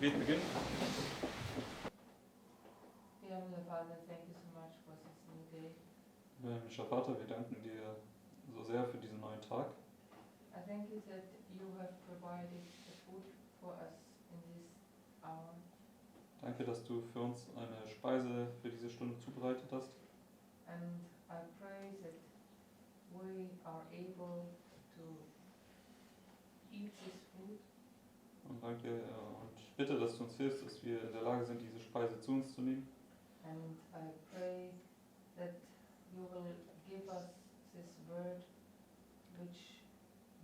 Gebet beginnen. Dear Heavenly Father, thank you so much for this new day. Himmlischer Vater, wir danken dir so sehr für diesen neuen Tag. I thank you that you have provided the food for us in this hour. Danke, dass du für uns eine Speise für diese Stunde zubereitet hast. And I pray that we are able to eat this food Und danke und ich bitte, dass du uns hilfst, dass wir in der Lage sind, diese Speise zu uns zu nehmen. and I pray that you will give us this word which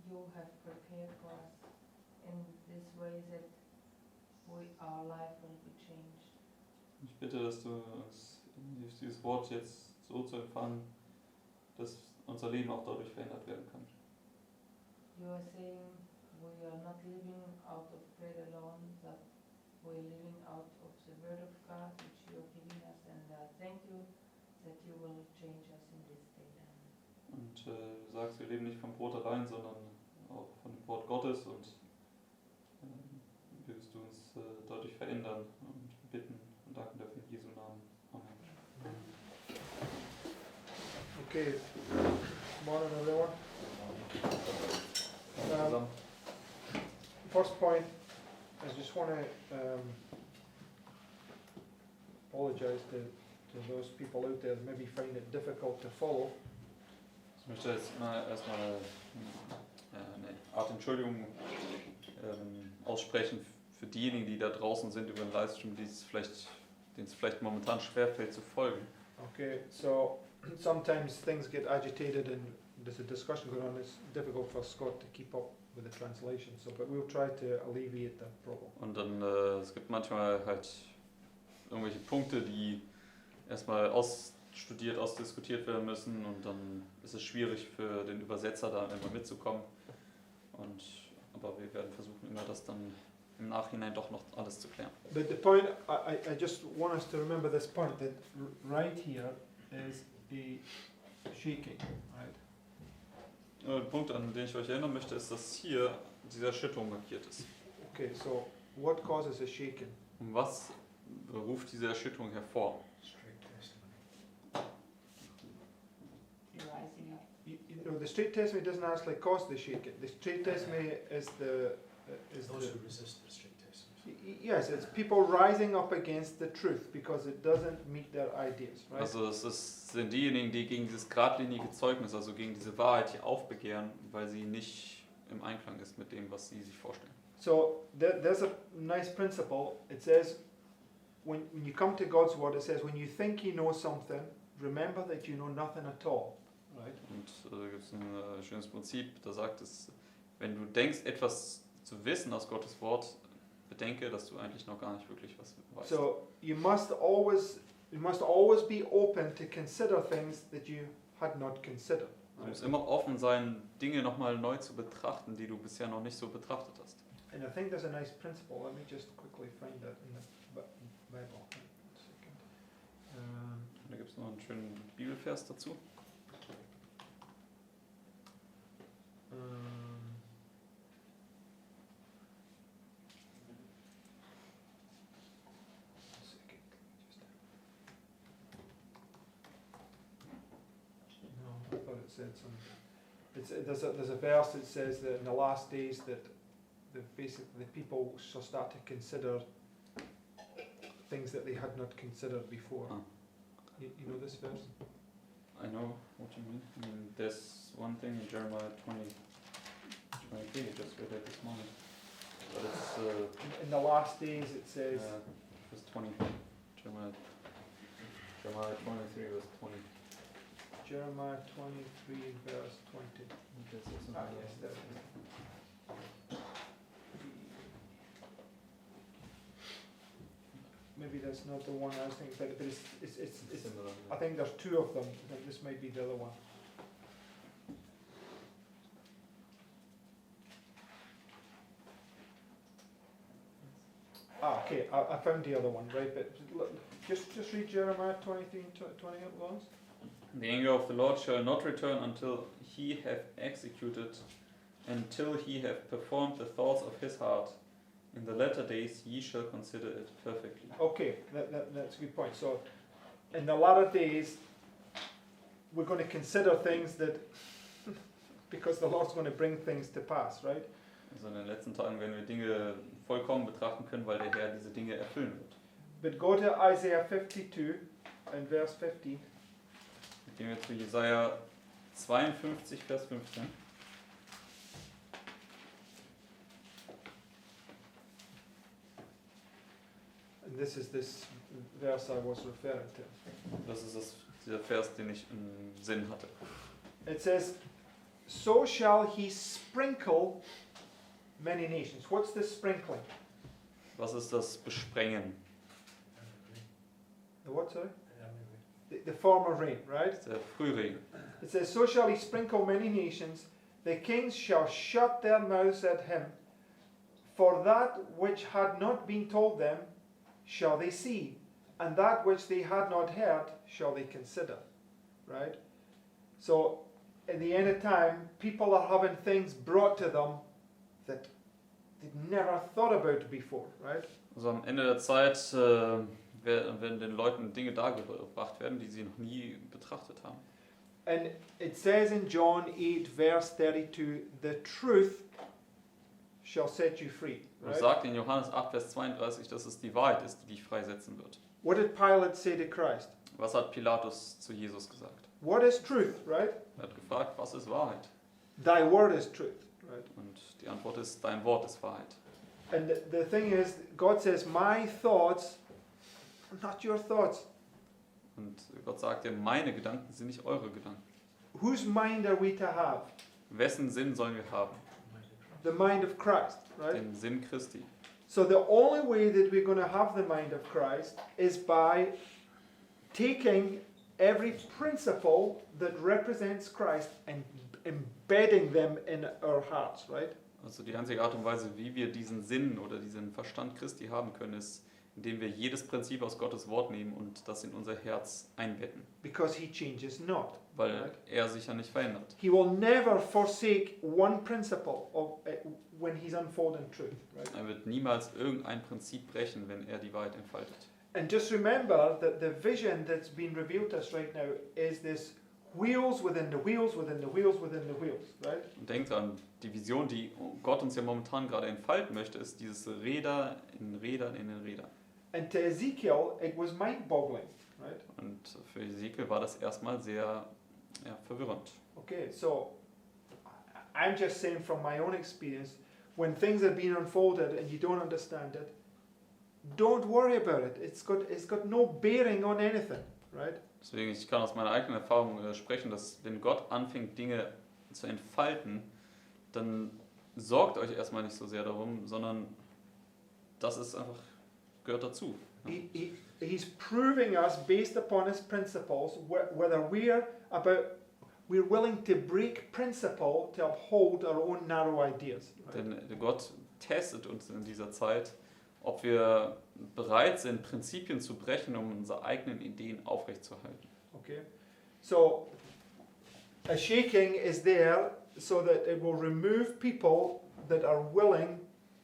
you have prepared for us in this way that our life will be changed. Ich bitte, dass du uns hilfst, dieses Wort jetzt so zu empfangen, dass unser Leben auch dadurch verändert werden kann. You are saying we are not living out of bread alone, but we are living out of the word of God which you are giving us, and thank you that you will change us in this day. Und du sagst, wir leben nicht vom Brot allein, sondern auch von dem Wort Gottes und willst du uns dadurch verändern und bitten und danken dafür in Jesu Namen. Amen. Okay, morning everyone. Zusammen. First point, I just want to apologize to those people out there that maybe find it difficult to follow. Ich möchte jetzt mal erstmal eine Art Entschuldigung aussprechen für diejenigen, die da draußen sind über den Livestream, denen es vielleicht momentan schwerfällt zu folgen. Okay, so sometimes things get agitated and there's a discussion going on. It's difficult for Scott to keep up with the translation, but we'll try to alleviate that problem. Und dann es gibt manchmal halt irgendwelche Punkte, die erstmal ausdiskutiert werden müssen und dann ist es schwierig für den Übersetzer da immer mitzukommen. Aber wir werden versuchen, immer das dann im Nachhinein doch noch alles zu klären. But the point, I just want us to remember this point, that right here is the shaking, right? Der Punkt, an den ich euch erinnern möchte, ist, dass hier diese Erschütterung markiert ist. Okay, so what causes a shaking? Und was ruft diese Erschütterung hervor? Rising up. You know, the straight testimony doesn't actually cause the shaking. The straight testimony is Those who resist the straight testimony. yes, it's people rising up against the truth because it doesn't meet their ideas, right? Also sind diejenigen, die gegen dieses geradlinige Zeugnis, also gegen diese Wahrheit hier aufbegehren, weil sie nicht im Einklang ist mit dem, was sie sich vorstellen. So there's a nice principle. It says, when you come to God's word, it says, when you think you know something, remember that you know nothing at all, right? Und da gibt es ein schönes Prinzip, da sagt es, wenn du denkst, etwas zu wissen aus Gottes Wort, bedenke, dass du eigentlich noch gar nicht wirklich was weißt. So you must always be open to consider things that you had not considered. Du musst immer offen sein, Dinge nochmal neu zu betrachten, die du bisher noch nicht so betrachtet hast. And I think there's a nice principle. Let me just quickly find that in the Bible. One second. Da gibt es noch einen schönen Bibelvers dazu. No, I thought it said something. There's a verse that says that in the last days that the people shall start to consider things that they had not considered before. Ah. You know this verse? I know what you mean. I mean, there's one thing in Jeremiah 23, I just read it this morning. But it's In the last days it says, verse 20. Jeremiah 23 verse 20. Jeremiah 23 verse 20. Ah, yes, there it is. Maybe that's not the one I was thinking, but it's Similar. I think there's two of them. I think this might be the other one. Ah, okay, I found the other one, right? But just read Jeremiah 23 and 20 at once. The anger of the Lord shall not return until he have executed, until he have performed the thoughts of his heart, In the latter days ye shall consider it perfectly. Okay, that's a good point. So, in the latter days, we're going to consider things that, because the Lord's going to bring things to pass, right? Also in den letzten Tagen werden wir Dinge vollkommen betrachten können, weil der Herr diese Dinge erfüllen wird. But go to Isaiah 52 and verse 15. Gehen wir zu Jesaja 52, Vers 15. And this is this verse I was referring to. Das ist dieser Vers, den ich im Sinn hatte. It says, so shall he sprinkle many nations. What's this sprinkling? Was ist das Besprengen? The what, sorry? The former rain, right? Der Frühregen. It says, so shall he sprinkle many nations. The kings shall shut their mouths at him. For that which had not been told them shall they see, and that which they had not heard shall they consider. Right? So, in the end of time, people are having things brought to them that they'd never thought about before. Right? Also am Ende der Zeit werden den Leuten Dinge dargebracht werden, die sie noch nie betrachtet haben. And it says in John 8, verse 32, the truth shall set you free. Und Right? es sagt in Johannes 8, Vers 32, dass es die Wahrheit ist, die dich freisetzen wird. What did Pilate say to Christ? Was hat Pilatus zu Jesus gesagt? What is truth, right? Er hat gefragt, was ist Wahrheit? Thy word is truth, right? Und die Antwort ist, dein Wort ist Wahrheit. And the thing is, God says, my thoughts are not your thoughts. Und Gott sagt ja, meine Gedanken sind nicht eure Gedanken. Whose mind are we to have? Wessen Sinn sollen wir haben? The mind of Christ, right? Den Sinn Christi. So the only way that we're going to have the mind of Christ is by taking every principle that represents Christ and embedding them in our hearts, right? Also die einzige Art und Weise, wie wir diesen Sinn oder diesen Verstand Christi haben können, ist, indem wir jedes Prinzip aus Gottes Wort nehmen und das in unser Herz einbetten. Because he changes not. Weil Right. er sich ja nicht verändert. He will never forsake one principle of, when he's unfolding truth, right? Er wird niemals irgendein Prinzip brechen, wenn er die Wahrheit entfaltet. And just remember that the vision that's been revealed to us right now is this wheels within the wheels within the wheels within the wheels, right? Und denkt dran, die Vision, die Gott uns ja momentan gerade entfalten möchte, ist dieses Räder in Rädern in den Rädern. And to Ezekiel, it was mind-boggling, right? Und für Ezekiel war das erstmal sehr verwirrend. Okay, so I'm just saying from my own experience, when things are being unfolded and you don't understand it, don't worry about it. It's got no bearing on anything, right? Deswegen, ich kann aus meiner eigenen Erfahrung sprechen, dass wenn Gott anfängt, Dinge zu entfalten, dann sorgt euch erstmal nicht so sehr darum, sondern das ist einfach, gehört dazu. He's proving us based upon his principles whether we're willing to break principle to uphold our own narrow ideas. Right? Denn Gott testet uns in dieser Zeit, ob wir bereit sind, Prinzipien zu brechen, um unsere eigenen Ideen aufrechtzuerhalten. Okay, so a shaking is there so that it will remove people that are willing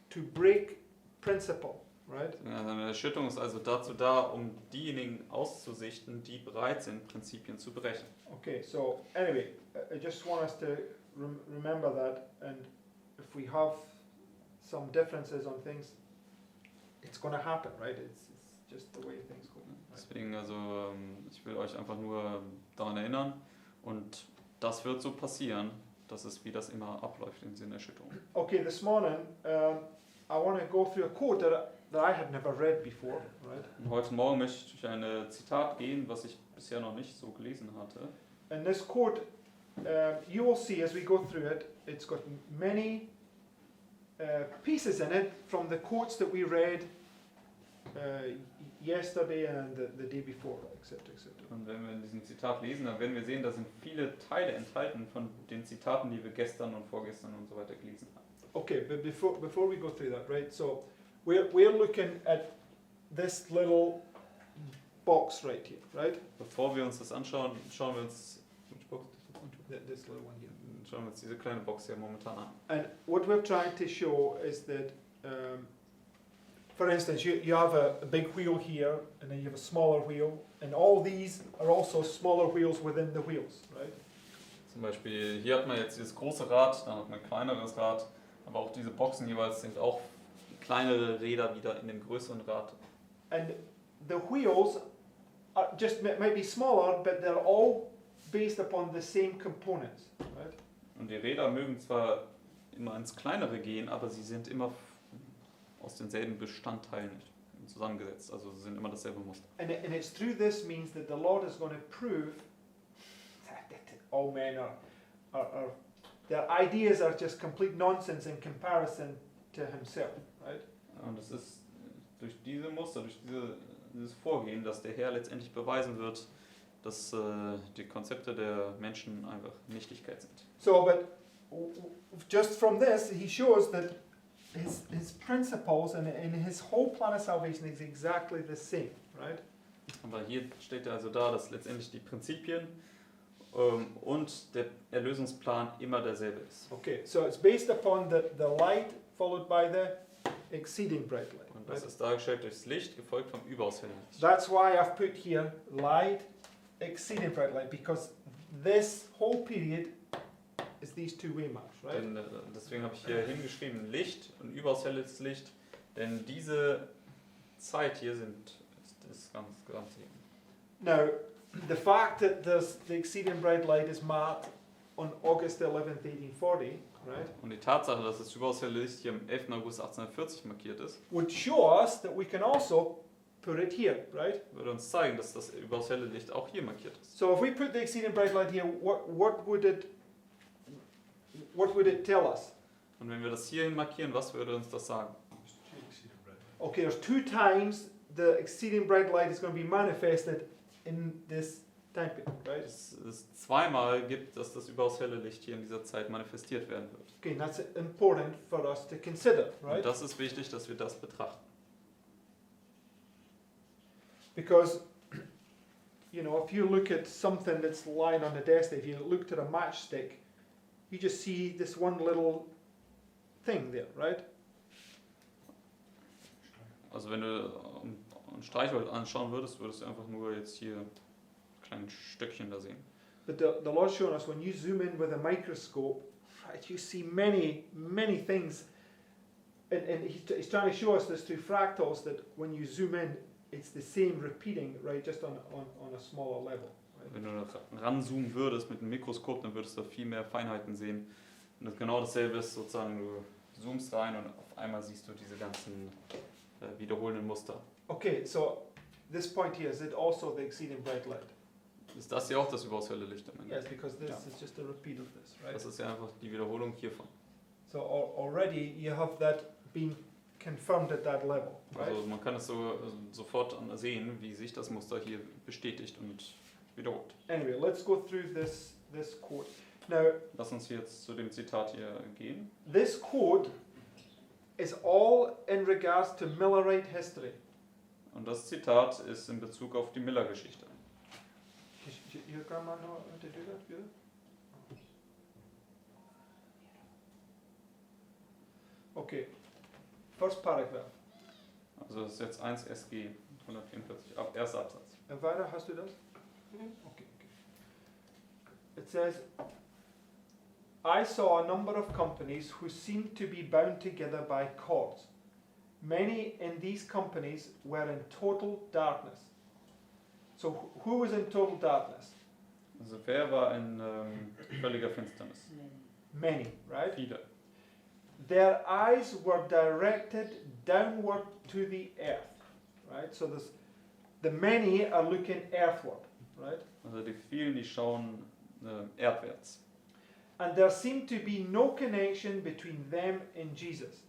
to break principle, right? Ja, eine Erschütterung ist also dazu da, um diejenigen auszusichten, die bereit sind, Prinzipien zu brechen. Okay, so anyway, I just want us to remember that, and if we have some differences on things, it's going to happen, right? It's just the way things go. Right? Deswegen, also ich will euch einfach nur daran erinnern und das wird so passieren, dass es wie das immer abläuft in diesen Erschütterungen. Okay, this morning I want to go through a quote that I had never read before, right? Und heute Morgen möchte ich durch ein Zitat gehen, was ich bisher noch nicht so gelesen hatte. And this quote, you will see as we go through it, it's got many pieces in it from the quotes that we read yesterday and the day before, etc., etc. Und wenn wir in diesem Zitat lesen, dann werden wir sehen, da sind viele Teile enthalten von den Zitaten, die wir gestern und vorgestern und so weiter gelesen haben. Okay, but before we go through that, right? So we're looking at this little box right here, right? Bevor wir uns das anschauen, schauen wir uns This little one here. diese kleine Box hier momentan an. And what we're trying to show is that For instance, you have a big wheel here, and then you have a smaller wheel, and all these are also smaller wheels within the wheels, right? Zum Beispiel, hier hat man jetzt dieses große Rad, dann hat man ein kleineres Rad, aber auch diese Boxen jeweils sind auch kleinere Räder wieder in dem größeren Rad. And the wheels are just might be smaller, but they're all based upon the same components, right? Und die Räder mögen zwar immer ins Kleinere gehen, aber sie sind immer aus denselben Bestandteilen zusammengesetzt, also sie sind immer dasselbe Muster. And it's through this means that the Lord is going to prove that all men are their ideas are just complete nonsense in comparison to himself, right? Und es ist durch diese Muster, durch dieses Vorgehen, dass der Herr letztendlich beweisen wird, dass die Konzepte der Menschen einfach Nichtigkeit sind. So, but just from this, he shows that his principles and his whole plan of salvation is exactly the same, right? Aber hier steht also da, dass letztendlich die Prinzipien und der Erlösungsplan immer derselbe ist. Okay, so it's based upon the light followed by the exceeding bright light. Und das Right? ist dargestellt durchs Licht, gefolgt vom überaus hellen Licht. That's why I've put here light, exceeding bright light, because this whole period is these two waymarks, right? Denn, deswegen habe ich hier hingeschrieben Licht und überaus helles Licht, denn diese Zeit hier ist das Ganze hier. Now, the fact that there's the exceeding bright light is marked on August 11th, 1840, right, Und die Tatsache, dass das überaus helle Licht hier am 11. August 1840 markiert ist, would show us that we can also put it here, right? würde uns zeigen, dass das überaus helle Licht auch hier markiert ist. So if we put the exceeding bright light here, what would it tell us? Und wenn wir das hierhin markieren, was würde uns das sagen? Okay, there's two times the exceeding bright light is going to be manifested in this time period, right? Es zweimal gibt, dass das überaus helle Licht hier in dieser Zeit manifestiert werden wird. Okay, and that's important for us to consider, Und right? das ist wichtig, dass wir das betrachten. Because, you know, if you look at something that's lying on the desk, if you looked at a matchstick, you just see this one little thing there, right? Also wenn du ein Streichholz anschauen würdest, würdest du einfach nur jetzt hier ein kleines Stöckchen da sehen. But the Lord's showing us when you zoom in with a microscope, right, you see many, many things. And he's trying to show us this through fractals, that when you zoom in, it's the same repeating, right, just on a smaller level. Right? Wenn du da ranzoomen würdest mit einem Mikroskop, dann würdest du viel mehr Feinheiten sehen. Und das genau dasselbe ist sozusagen, du zoomst rein und auf einmal siehst du diese ganzen wiederholenden Muster. Okay, so this point here, is it also the exceeding bright light? Ist das hier auch das überaus helle Licht am Ende? Yes, because this Yeah. is just a repeat of this, right? Das ist ja einfach die Wiederholung hiervon. So already you have that being confirmed at that level, right? Also man kann es sofort sehen, wie sich das Muster hier bestätigt und wiederholt. Anyway, let's go through this quote. Now, Lass uns jetzt zu dem Zitat hier gehen. this quote is all in regards to Millerite history. Und das Zitat ist in Bezug auf die Miller-Geschichte. Your grandma know how to do that, Peter? Okay, first paragraph. Also das ist jetzt 1 SG 144, erster Absatz. Elvira, hast du das? Mhm. Okay. It says, I saw a number of companies who seemed to be bound together by cords. Many in these companies were in total darkness. So who was in total darkness? Also wer war in völliger Finsternis? Many, right? Viele. Their eyes were directed downward to the earth, right? So the many are looking earthward, right? Also die vielen, die schauen erdwärts. And there seemed to be no connection between them and Jesus.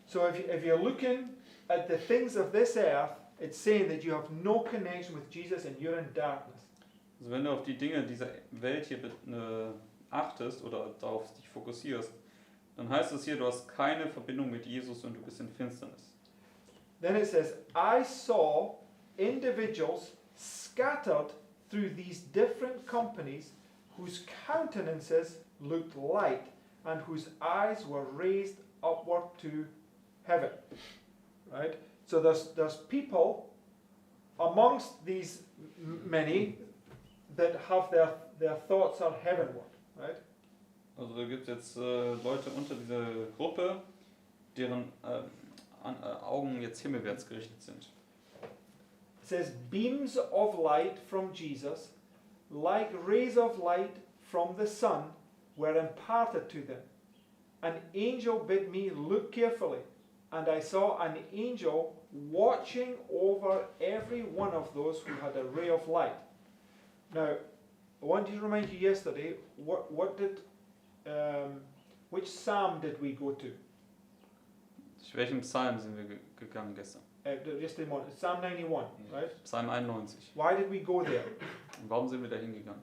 So if you're looking at the things of this earth, it's saying that you have no connection with Jesus and you're in darkness. Also wenn du auf die Dinge dieser Welt hier achtest oder darauf dich fokussierst, dann heißt es hier, du hast keine Verbindung mit Jesus und du bist in Finsternis. Then it says, I saw individuals scattered through these different companies whose countenances looked light and whose eyes were raised upward to heaven. right? So there's people amongst these many that have their thoughts are heavenward, right? Also da gibt es jetzt Leute unter dieser Gruppe, deren Augen jetzt himmelwärts gerichtet sind. It says, beams of light from Jesus, like rays of light from the sun, were imparted to them. An angel bid me look carefully, and I saw an angel watching over every one of those who had a ray of light. Now, I wanted to remind you yesterday, which psalm did we go to? Durch welchen Psalm sind wir gegangen gestern? Yesterday morning, Psalm 91, right? Psalm 91. Why did we go there? Und warum sind wir da hingegangen?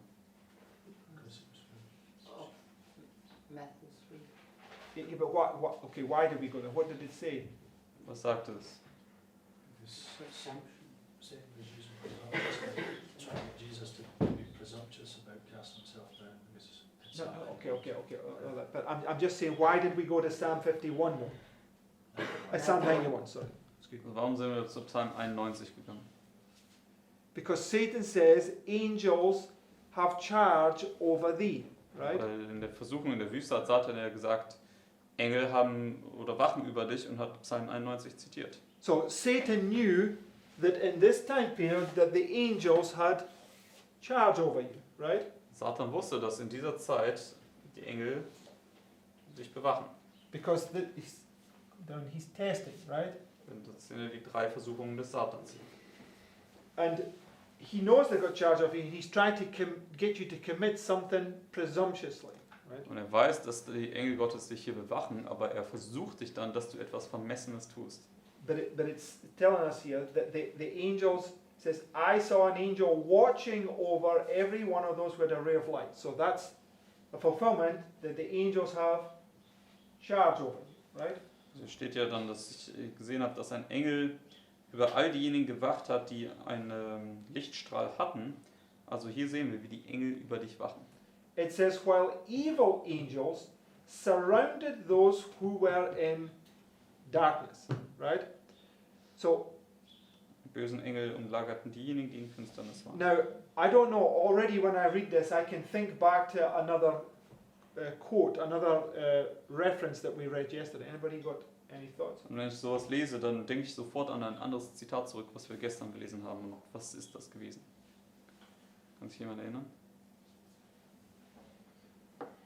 Matthew 3. Yeah, but okay, why did we go there? What did it say? Was sagt es? This assumption, saying was using trying to get Jesus to be presumptuous about casting himself down because it's Okay. But I'm just saying, why did we go to Psalm 51 more? Psalm 91, sorry. Warum sind wir zu Psalm 91 gegangen? Because Satan says angels have charge over thee, right? Weil in der Versuchung in der Wüste hat Satan ja gesagt, Engel haben oder wachen über dich und hat Psalm 91 zitiert. So Satan knew that in this time period that the angels had charge over you, right? Satan wusste, dass in dieser Zeit die Engel dich bewachen. Because he's testing, right? Das sind ja die 3 Versuchungen des Satans. And he knows they've got charge of you, and he's trying to get you to commit something presumptuously, right? Und er weiß, dass die Engel Gottes dich hier bewachen, aber er versucht dich dann, dass du etwas Vermessenes tust. But it's telling us here that the angels says, I saw an angel watching over every one of those with a ray of light. So that's a fulfillment that the angels have charge over, right? Es steht ja dann, dass ich gesehen habe, dass ein Engel über all diejenigen gewacht hat, die einen Lichtstrahl hatten. Also hier sehen wir, wie die Engel über dich wachen. It says, while evil angels surrounded those who were in darkness, right? So Die bösen Engel umlagerten diejenigen, die in Finsternis waren. now, I don't know, already when I read this, I can think back to another quote, another reference that we read yesterday. Anybody got any thoughts? Und wenn ich sowas lese, dann denke ich sofort an ein anderes Zitat zurück, was wir gestern gelesen haben. Und was ist das gewesen? Kann sich jemand erinnern?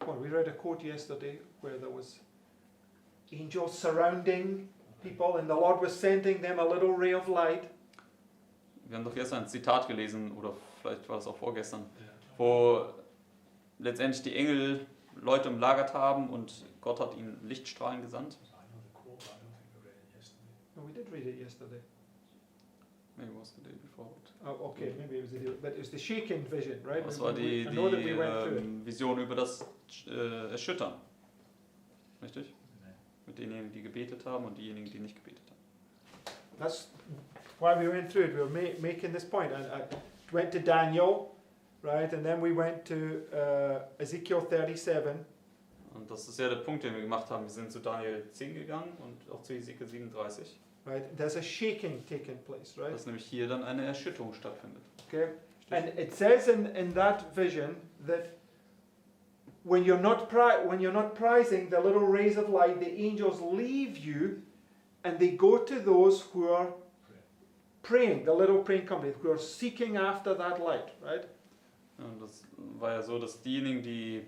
Well, we read a quote yesterday where there was angels surrounding people and the Lord was sending them a little ray of light. Wir haben doch gestern ein Zitat gelesen, oder vielleicht war es auch vorgestern, Yeah. wo letztendlich die Engel Leute umlagert haben und Gott hat ihnen Lichtstrahlen gesandt. I know the quote, but I don't think we read it yesterday. No, we did read it yesterday. Maybe it was the day before. Oh, okay, maybe it was but it was the shaking vision, right? Das war die I know that we went through it. Vision über das Erschüttern. Richtig? Nein. Mit denjenigen, die gebetet haben und diejenigen, die nicht gebetet haben. That's why we went through it. We were making this point. And I went to Daniel, right? And then we went to Ezekiel 37. Und das ist ja der Punkt, den wir gemacht haben. Wir sind zu Daniel 10 gegangen und auch zu Ezekiel 37. Right? There's a shaking taking place, right? Dass nämlich hier dann eine Erschütterung stattfindet. Okay. And it says in that vision that when you're not prizing the little rays of light, the angels leave you and they go to those who are praying, the little praying company, who are seeking after that light, right? Und das war ja so, dass diejenigen, die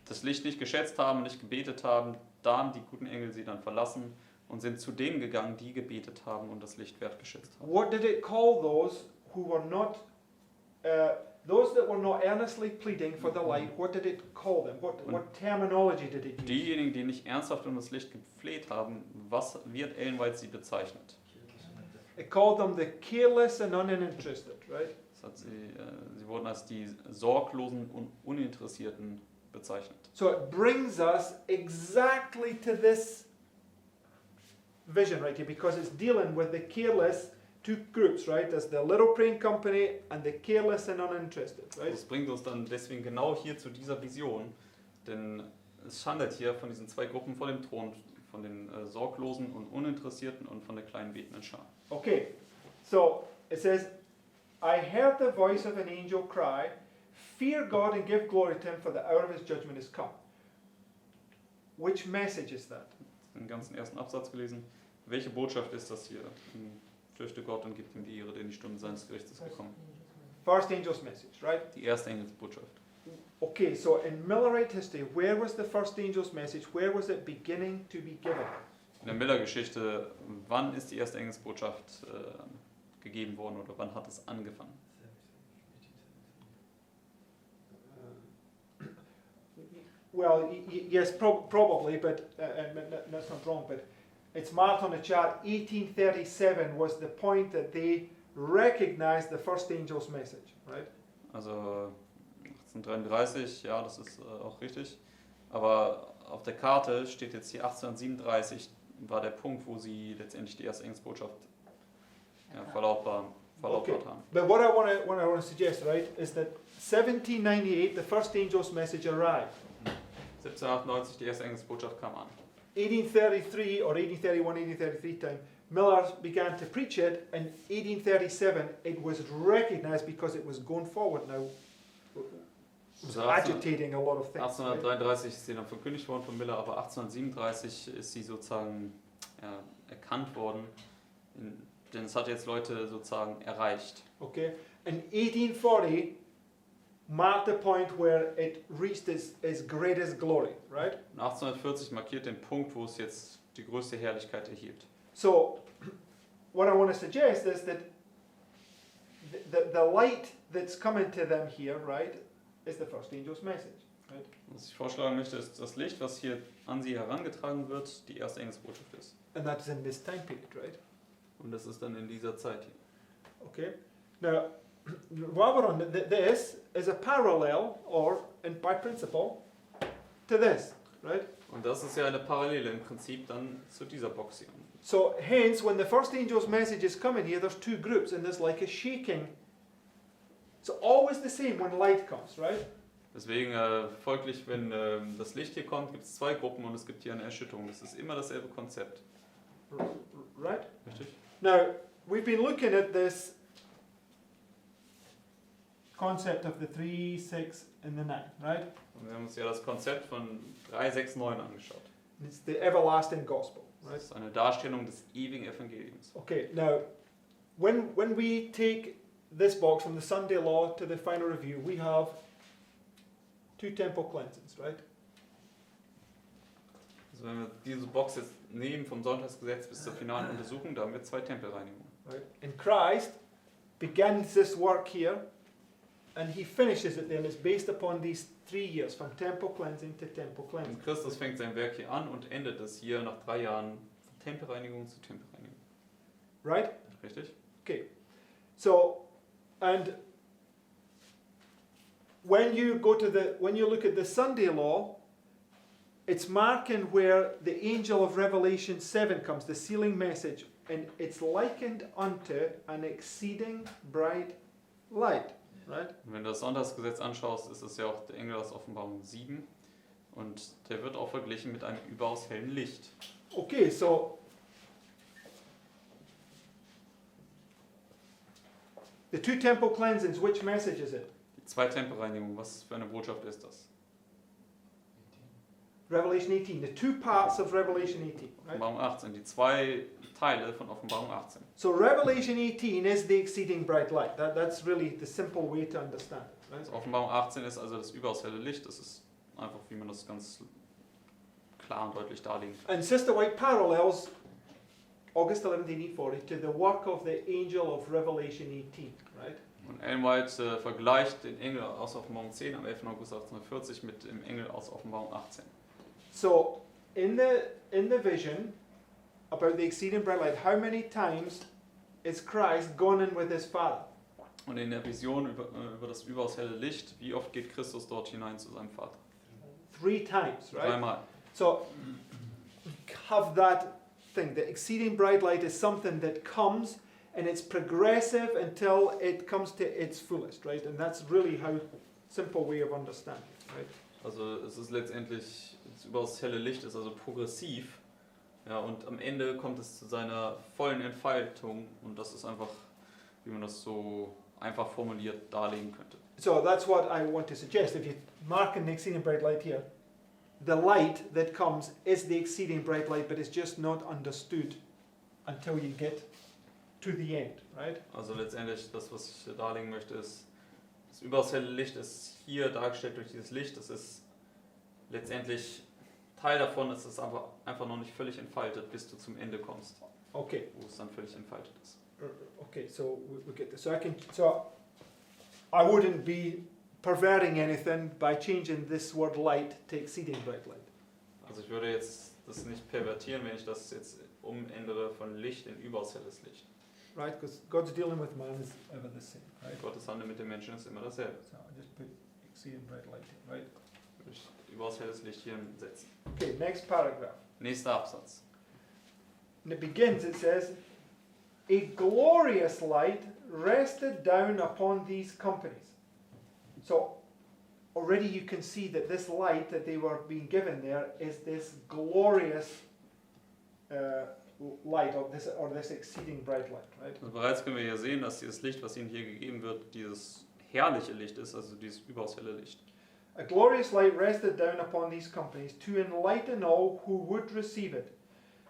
das Licht nicht geschätzt haben, nicht gebetet haben, da haben die guten Engel sie dann verlassen und sind zu denen gegangen, die gebetet haben und das Licht wertgeschätzt haben. What did it call those who were not, those that were not earnestly pleading for the light? What did it call them? What terminology did it use? Diejenigen, die nicht ernsthaft um das Licht gefleht haben, was Ellen White sie bezeichnet? It called them the careless and uninterested, right? Sie wurden als die sorglosen und Uninteressierten bezeichnet. So it brings us exactly to this vision right here, because it's dealing with the careless, two groups, right? There's the little praying company and the careless and uninterested, right? Das bringt uns dann deswegen genau hier zu dieser Vision, denn es handelt hier von diesen 2 Gruppen vor dem Thron von den Sorglosen und Uninteressierten und von der kleinen betenden Schar. Okay, so it says, I heard the voice of an angel cry, fear God and give glory to him, for the hour of his judgment is come. Which message is that? Den ganzen ersten Absatz gelesen. Welche Botschaft ist das hier? Fürchte Gott und gibt ihm die Ehre, denn die Stunde seines Gerichts ist gekommen. First angel's message, right? Die erste Engelsbotschaft. Okay, so in Millerite history, where was the first angel's message? Where was it beginning to be given? In der Miller-Geschichte, wann ist die erste Engelsbotschaft gegeben worden oder wann hat es angefangen? Well, yes, probably, but that's not wrong. But it's marked on the chart. 1837 was the point that they recognized the first angel's message, right? Also 1833, ja, das ist auch richtig. Aber auf der Karte steht jetzt hier 1837 war der Punkt, wo sie letztendlich die erste Engelsbotschaft verlautbart haben. But what I want to suggest, right, is that 1798 the first angel's message arrived. 1798 die erste Engelsbotschaft kam an. 1833 or 1831, 1833 time, Miller began to preach it. In 1837, it was recognized because it was going forward now. It was agitating a lot of things. 1833 ist sie dann verkündigt worden von Miller, aber 1837 ist sie sozusagen erkannt worden, denn es hat jetzt Leute sozusagen erreicht. Okay, and 1840 marked the point where it reached its greatest glory, right? 1840 markiert den Punkt, wo es jetzt die größte Herrlichkeit erhielt. So, what I want to suggest is that the light that's coming to them here, right, is the first angel's message, right? Was ich vorschlagen möchte, ist das Licht, was hier an sie herangetragen wird, die erste Engelsbotschaft ist. And that's in this time period, right? Und das ist dann in dieser Zeit hier. Okay. Now, while we're on this is a parallel, or by principle, to this, right? Und das ist ja eine Parallele im Prinzip dann zu dieser Box hier. So hence, when the first angel's message is coming here, there's two groups, and there's like a shaking. It's always the same when light comes, right? Deswegen folglich, wenn das Licht hier kommt, gibt es zwei Gruppen und es gibt hier eine Erschütterung. Das ist immer dasselbe Konzept. Right? Richtig? Now, we've been looking at this concept of the 3, 6, and the 9, right? Und wir haben uns ja das Konzept von 3, 6, 9 angeschaut. It's the everlasting gospel, right? Das ist eine Darstellung des ewigen Evangeliums. Okay, now, when we take this box from the Sunday law to the final review, we have 2 temple cleansings, right? Also wenn wir diese Box jetzt nehmen vom Sonntagsgesetz bis zur finalen Untersuchung, da haben wir 2 Tempelreinigungen. Right? And Christ begins this work here, and he finishes it then. It's based upon these 3 years, from temple cleansing to temple cleansing. Und Christus fängt sein Werk hier an und endet es hier nach 3 Jahren von Tempelreinigung zu Tempelreinigung. Right? Richtig? Okay. So, and when you look at the Sunday law, it's marking where the angel of Revelation 7 comes, the sealing message, and it's likened unto an exceeding bright light, right? Und wenn du das Sonntagsgesetz anschaust, ist es ja auch der Engel aus Offenbarung 7 und der wird auch verglichen mit einem überaus hellen Licht. Okay, so the 2 temple cleansings, which message is it? Die 2 Tempelreinigungen, was für eine Botschaft ist das? Revelation 18, the 2 parts of Revelation 18, right? Offenbarung 18, die 2 Teile von Offenbarung 18. So Revelation 18 is the exceeding bright light. That's really the simple way to understand it, right? Also Offenbarung 18 ist also das überaus helle Licht. Das ist einfach, wie man das ganz klar und deutlich darlegen kann. And Sister White parallels August 11, 1840 to the work of the angel of Revelation 18, right? Und Ellen White vergleicht den Engel aus Offenbarung 10 am 11. August 1840 mit dem Engel aus Offenbarung 18. So in the vision about the exceeding bright light, how many times is Christ gone in with his Father? Und in der Vision über das überaus helle Licht, wie oft geht Christus dort hinein zu seinem Vater? 3 times, right? 3 Mal. So have that thing. The exceeding bright light is something that comes and it's progressive until it comes to its fullest, right? And that's really how simple way of understanding, right? Also es ist letztendlich, das überaus helle Licht ist also progressiv Ja, und am Ende kommt es zu seiner vollen Entfaltung und das ist einfach, wie man das so einfach formuliert darlegen könnte. So that's what I want to suggest. If you mark in the exceeding bright light here, the light that comes is the exceeding bright light, but it's just not understood until you get to the end, right? Also letztendlich, das, was ich hier darlegen möchte, ist, das überaus helle Licht ist hier dargestellt durch dieses Licht. Das ist letztendlich Teil davon, es ist aber einfach noch nicht völlig entfaltet, bis du zum Ende kommst, Okay. wo es dann völlig entfaltet ist. Okay, so we get this. So I wouldn't be perverting anything by changing this word light to exceeding bright light. Also ich würde jetzt das nicht pervertieren, wenn ich das jetzt umändere von Licht in überaus helles Licht. Right? Because God's dealing with man is ever the same, right? Gottes Handeln mit den Menschen ist immer dasselbe. So I'll just put exceeding bright light, right? Würde ich überaus helles Licht hier setzen. Okay, next paragraph. Nächster Absatz. And it begins, it says, a glorious light rested down upon these companies. So already you can see that this light that they were being given there is this glorious light, or this exceeding bright light, right? Also bereits können wir hier sehen, dass dieses Licht, was ihnen hier gegeben wird, dieses herrliche Licht ist, also dieses überaus helle Licht. A glorious light rested down upon these companies to enlighten all who would receive it.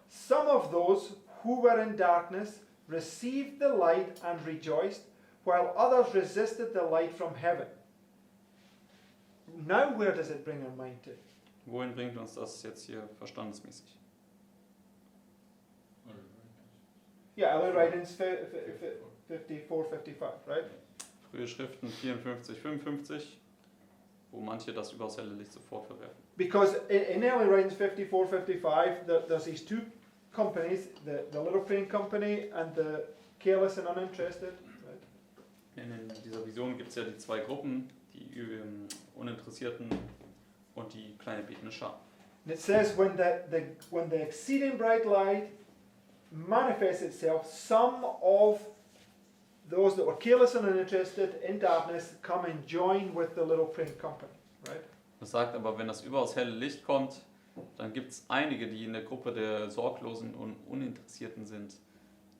Some of those who were in darkness received the light and rejoiced, while others resisted the light from heaven. Now where does it bring our mind to? Wohin bringt uns das jetzt hier verstandesmäßig? Yeah, early writings 54, 55, right? Frühe Schriften 54, 55, wo manche das überaus helle Licht sofort verwerfen. Because in early writings 54, 55, there's these two companies, the little praying company and the careless and uninterested, right? In dieser Vision gibt es ja die zwei Gruppen, die Uninteressierten und die kleine betende Schar. And it says when the exceeding bright light manifests itself, some of those that were careless and uninterested in darkness come and join with the little praying company, right? Das sagt aber, wenn das überaus helle Licht kommt, dann gibt es einige, die in der Gruppe der Sorglosen und Uninteressierten sind,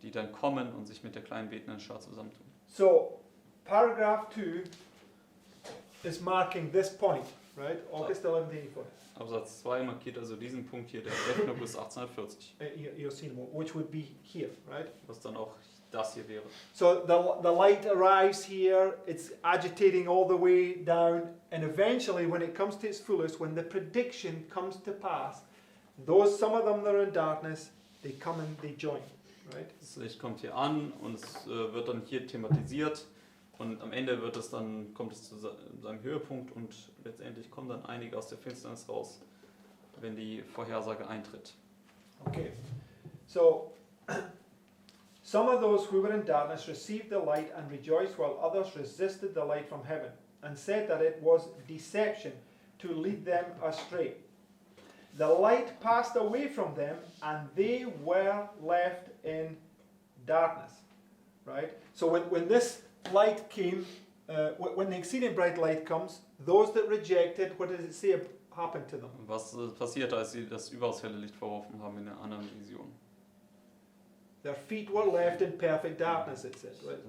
die dann kommen und sich mit der kleinen betenden Schar zusammentun. So, paragraph 2 is marking this point, right? August 1184. Absatz 2 markiert also diesen Punkt hier, der 11. August 1840, You'll see more, which would be here, right? was dann auch das hier wäre. So the light arrives here, it's agitating all the way down, and eventually when it comes to its fullest, when the prediction comes to pass, some of them that are in darkness, they come and they join, right? Das Licht kommt hier an und es wird dann hier thematisiert und am Ende kommt es zu seinem Höhepunkt und letztendlich kommen dann einige aus der Finsternis raus, wenn die Vorhersage eintritt. Okay, so some of those who were in darkness received the light and rejoiced, while others resisted the light from heaven and said that it was deception to lead them astray. The light passed away from them and they were left in darkness, right? So when this light came, when the exceeding bright light comes, those that rejected, what does it say happened to them? Was passierte, als sie das überaus helle Licht verworfen haben in der anderen Vision? Their feet were left in perfect darkness, it says, right?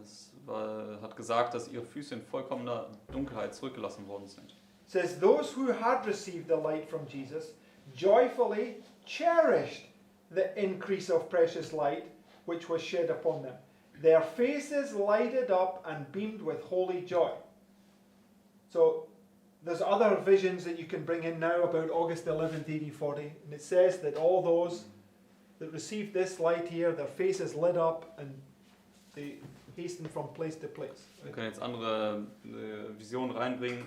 Das hat gesagt, dass ihre Füße in vollkommener Dunkelheit zurückgelassen worden sind. It says, those who had received the light from Jesus joyfully cherished the increase of precious light which was shed upon them. Their faces lighted up and beamed with holy joy. So there's other visions that you can bring in now about August 11th, 1840, and it says that all those that received this light here, their faces lit up and they hastened from place to place. Wir können jetzt andere Visionen reinbringen,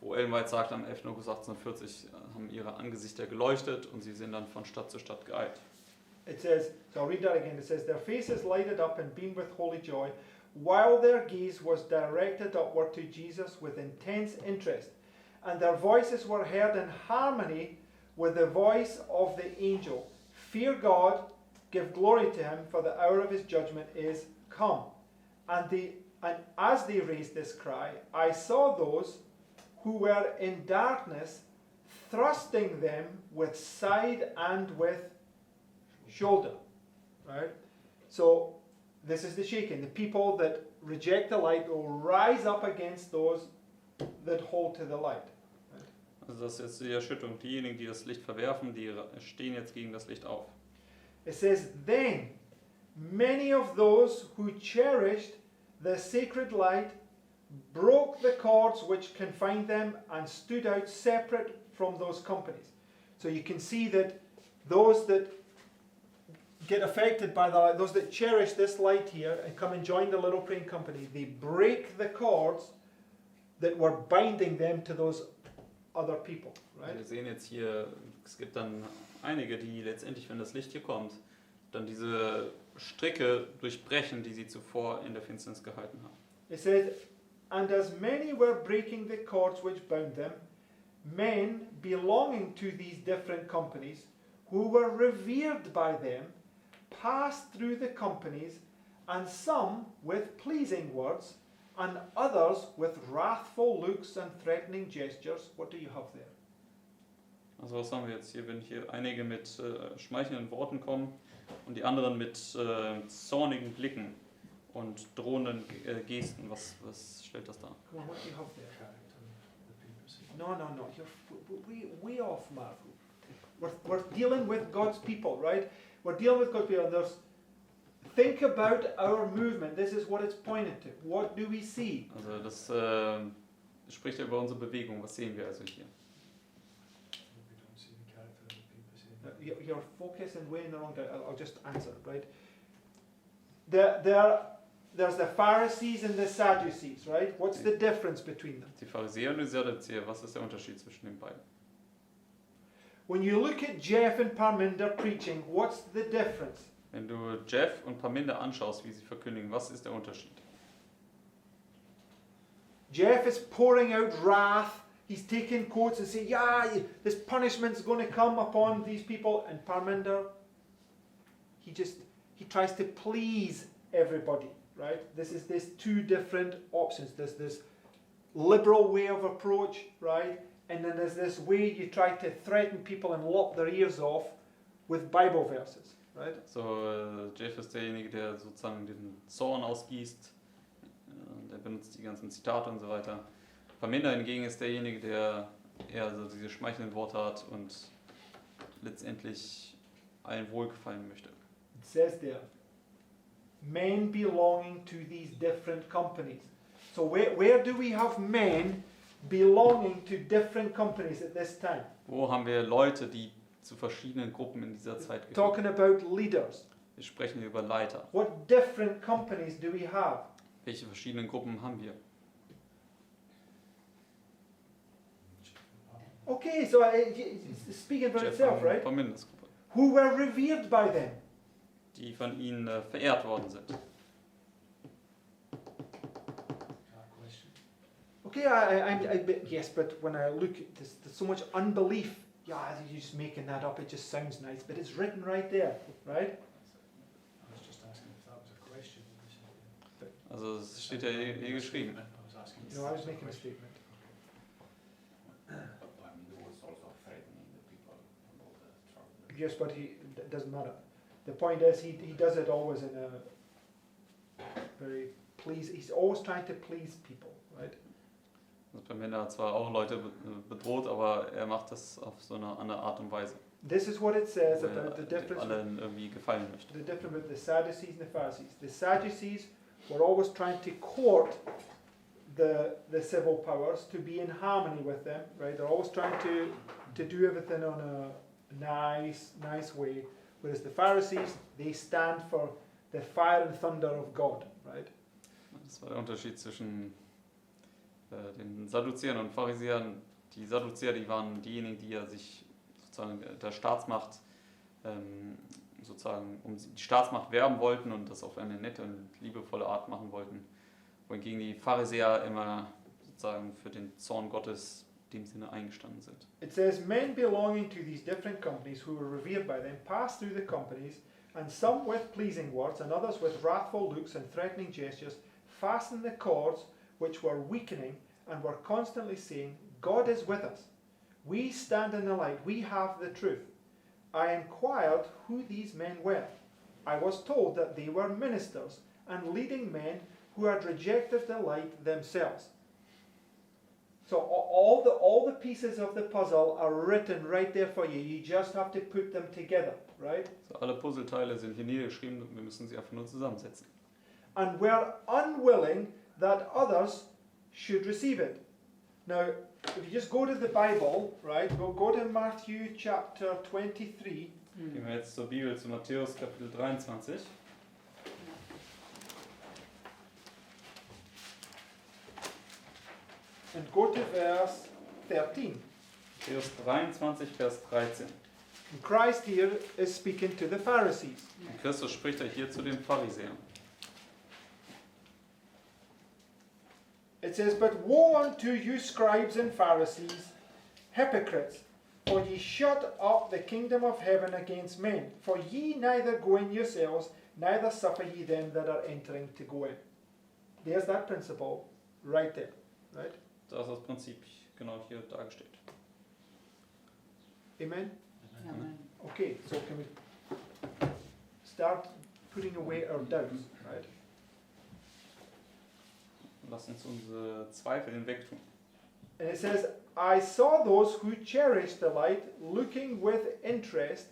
wo Ellen White sagt, am 11. August 1840 haben ihre Angesichter geleuchtet und sie sind dann von Stadt zu Stadt geeilt. It says, so I'll read that again, it says, their faces lighted up and beamed with holy joy, while their gaze was directed upward to Jesus with intense interest, and their voices were heard in harmony with the voice of the angel. Fear God, give glory to him, for the hour of his judgment is come. And as they raised this cry, I saw those who were in darkness thrusting them with side and with shoulder, right? So this is the shaking. The people that reject the light will rise up against those that hold to the light. Also das ist jetzt die Erschütterung. Diejenigen, die das Licht verwerfen, die stehen jetzt gegen das Licht auf. It says, then many of those who cherished the sacred light broke the cords which confined them and stood out separate from those companies. So you can see that those that get affected by the light, those that cherish this light here and come and join the little praying company, they break the cords that were binding them to those other people, right? Wir sehen jetzt hier, es gibt dann einige, die letztendlich, wenn das Licht hier kommt, dann diese Stricke durchbrechen, die sie zuvor in der Finsternis gehalten haben. It said, and as many were breaking the cords which bound them, men belonging to these different companies, who were revered by them, passed through the companies, and some with pleasing words, and others with wrathful looks and threatening gestures. What do you have there? Also was haben wir jetzt hier? Wenn hier einige mit schmeichelnden Worten kommen und die anderen mit zornigen Blicken und drohenden Gesten, was stellt das dar? Come on, what do you have there? Character of the people. See. No. You're way off, Mark. We're dealing with God's people, right? We're dealing with God's people. And think about our movement. This is what it's pointing to. What do we see? Also das spricht ja über unsere Bewegung. Was sehen wir also hier? We don't see the character of the people. See. You're focusing way in the wrong direction. I'll just answer, right? There's the Pharisees and the Sadducees, right? What's the difference between them? Die Pharisäer und die Sadduzäer, was ist der Unterschied zwischen den beiden? When you look at Jeff and Parminder preaching, what's the difference? Wenn du Jeff und Parminder anschaust, wie sie verkündigen, was ist der Unterschied? Jeff is pouring out wrath. He's taking quotes and saying, yeah, this punishment's going to come upon these people. And Parminder, he tries to please everybody, right? There's two different options. There's this liberal way of approach, right? And then there's this way you try to threaten people and lop their ears off with Bible verses, right? So, Jeff ist derjenige, der sozusagen den Zorn ausgießt, der benutzt die ganzen Zitate und so weiter. Parminder hingegen ist derjenige, der eher so diese schmeichelnden Worte hat und letztendlich allen wohlgefallen möchte. It says there, men belonging to these different companies. So where do we have men belonging to different companies at this time? Wo haben wir Leute, die zu verschiedenen Gruppen in dieser Zeit gehören? Talking about leaders. Wir sprechen hier über Leiter. What different companies do we have? Welche verschiedenen Gruppen haben wir? Okay, so it's speaking for Jeff itself, und right? Parminders Gruppe, Who were revered by them? die von ihnen verehrt worden sind. Question. Okay, yes, but when I look at this, there's so much unbelief. Yeah, you're just making that up. It just sounds nice, but it's written right there, right? I was just asking if that was a question. Also es steht ja hier geschrieben. I was asking. No, I was making a statement. Yes, but it doesn't matter. The point is, he does it always in a very he's always trying to please people, right? Also Parminder hat zwar auch Leute bedroht, aber er macht das auf so eine andere Art und Weise, This is what it says wo about the er difference. allen irgendwie gefallen möchte. The difference with the Sadducees and the Pharisees. The Sadducees were always trying to court the civil powers to be in harmony with them, right? They're always trying to do everything on a nice way. Whereas the Pharisees, they stand for the fire and thunder of God, right? Das war der Unterschied zwischen den Sadduzäern und Pharisäern. Die Sadduzäer, die waren diejenigen, die ja sich sozusagen der Staatsmacht sozusagen um die Staatsmacht werben wollten und das auf eine nette und liebevolle Art machen wollten. Wohingegen die Pharisäer immer sozusagen für den Zorn Gottes in dem Sinne eingestanden sind. It says, men belonging to these different companies who were revered by them passed through the companies, and some with pleasing words, and others with wrathful looks and threatening gestures, fastened the cords which were weakening, and were constantly saying, God is with us. We stand in the light. We have the truth. I inquired who these men were. I was told that they were ministers and leading men who had rejected the light themselves. So all the pieces of the puzzle are written right there for you. You just have to put them together, right? So, alle Puzzleteile sind hier niedergeschrieben und wir müssen sie einfach nur zusammensetzen. And we're unwilling that others should receive it. Now, if you just go to the Bible, right, we'll go to Matthew chapter 23. Gehen wir jetzt zur Bibel, zu Matthäus Kapitel 23. And go to verse 13. Matthäus 23, Vers 13. And Christ here is speaking to the Pharisees. Und Christus spricht hier zu den Pharisäern. It says, But woe unto you, scribes and Pharisees, hypocrites, for ye shut up the kingdom of heaven against men. For ye neither go in yourselves, neither suffer ye them that are entering to go in. There's that principle right there, right? Das ist das Prinzip genau hier dargestellt. Amen? Amen. Okay, so can we start putting away our doubts, right? Lass uns unsere Zweifel hinwegtun. And it says, I saw those who cherished the light, looking with interest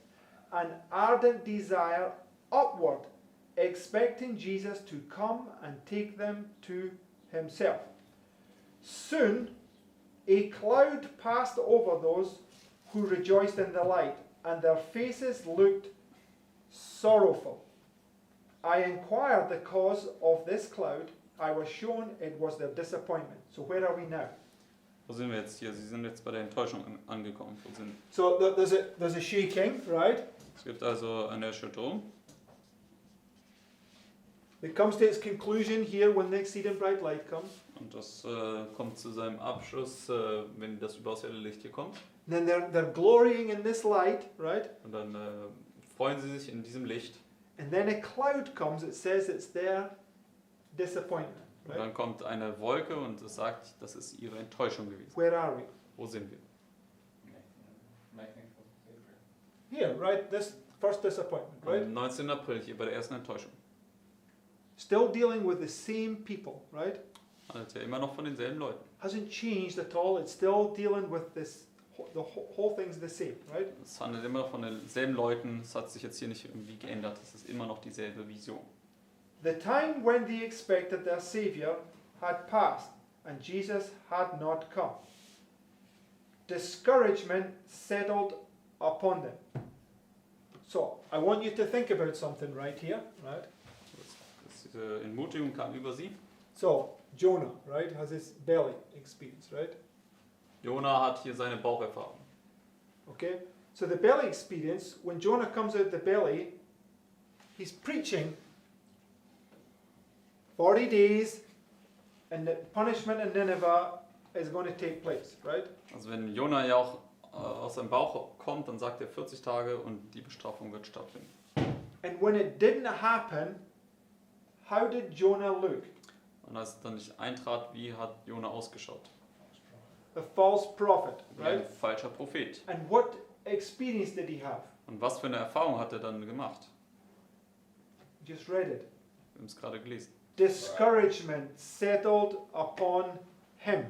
and ardent desire upward, expecting Jesus to come and take them to himself. Soon a cloud passed over those who rejoiced in the light, and their faces looked sorrowful. I inquired the cause of this cloud. I was shown it was their disappointment. So where are we now? Wo sind wir jetzt hier? Sie sind jetzt bei der Enttäuschung angekommen. Wo sind? So there's a shaking, right? Es gibt also eine Erschütterung. It comes to its conclusion here when the exceeding bright light comes. Und das kommt zu seinem Abschluss, wenn das überaus helle Licht hier kommt. And then they're glorying in this light, right? Und dann freuen sie sich in diesem Licht. And then a cloud comes. It says it's their disappointment, Und right? dann kommt eine Wolke und es sagt, das ist ihre Enttäuschung gewesen. Where are we? Wo sind wir? Here, right? This first disappointment, right? Am 19. April hier bei der ersten Enttäuschung. Still dealing with the same people, right? Handelt ja immer noch von denselben Leuten. Hasn't changed at all. It's still dealing with this. The whole thing's the same, right? Es handelt immer noch von denselben Leuten. Es hat sich jetzt hier nicht irgendwie geändert. Es ist immer noch dieselbe Vision. The time when they expected their Savior had passed, and Jesus had not come. Discouragement settled upon them. So, I want you to think about something right here, right? Diese Entmutigung kam über sie. So, Jonah, right, has his belly experience, right? Jona hat hier seine Baucherfahrung. Okay? So the belly experience, when Jonah comes out the belly, he's preaching 40 days and the punishment in Nineveh is going to take place, right? Also wenn Jona ja auch aus seinem Bauch kommt, dann sagt er 40 Tage und die Bestrafung wird stattfinden. And when it didn't happen, how did Jonah look? Und als es dann nicht eintrat, wie hat Jona ausgeschaut? A false prophet, Wie ein right? falscher Prophet. And what experience did he have? Und was für eine Erfahrung hat er dann gemacht? Just read it. Wir haben es gerade gelesen. Discouragement settled upon him,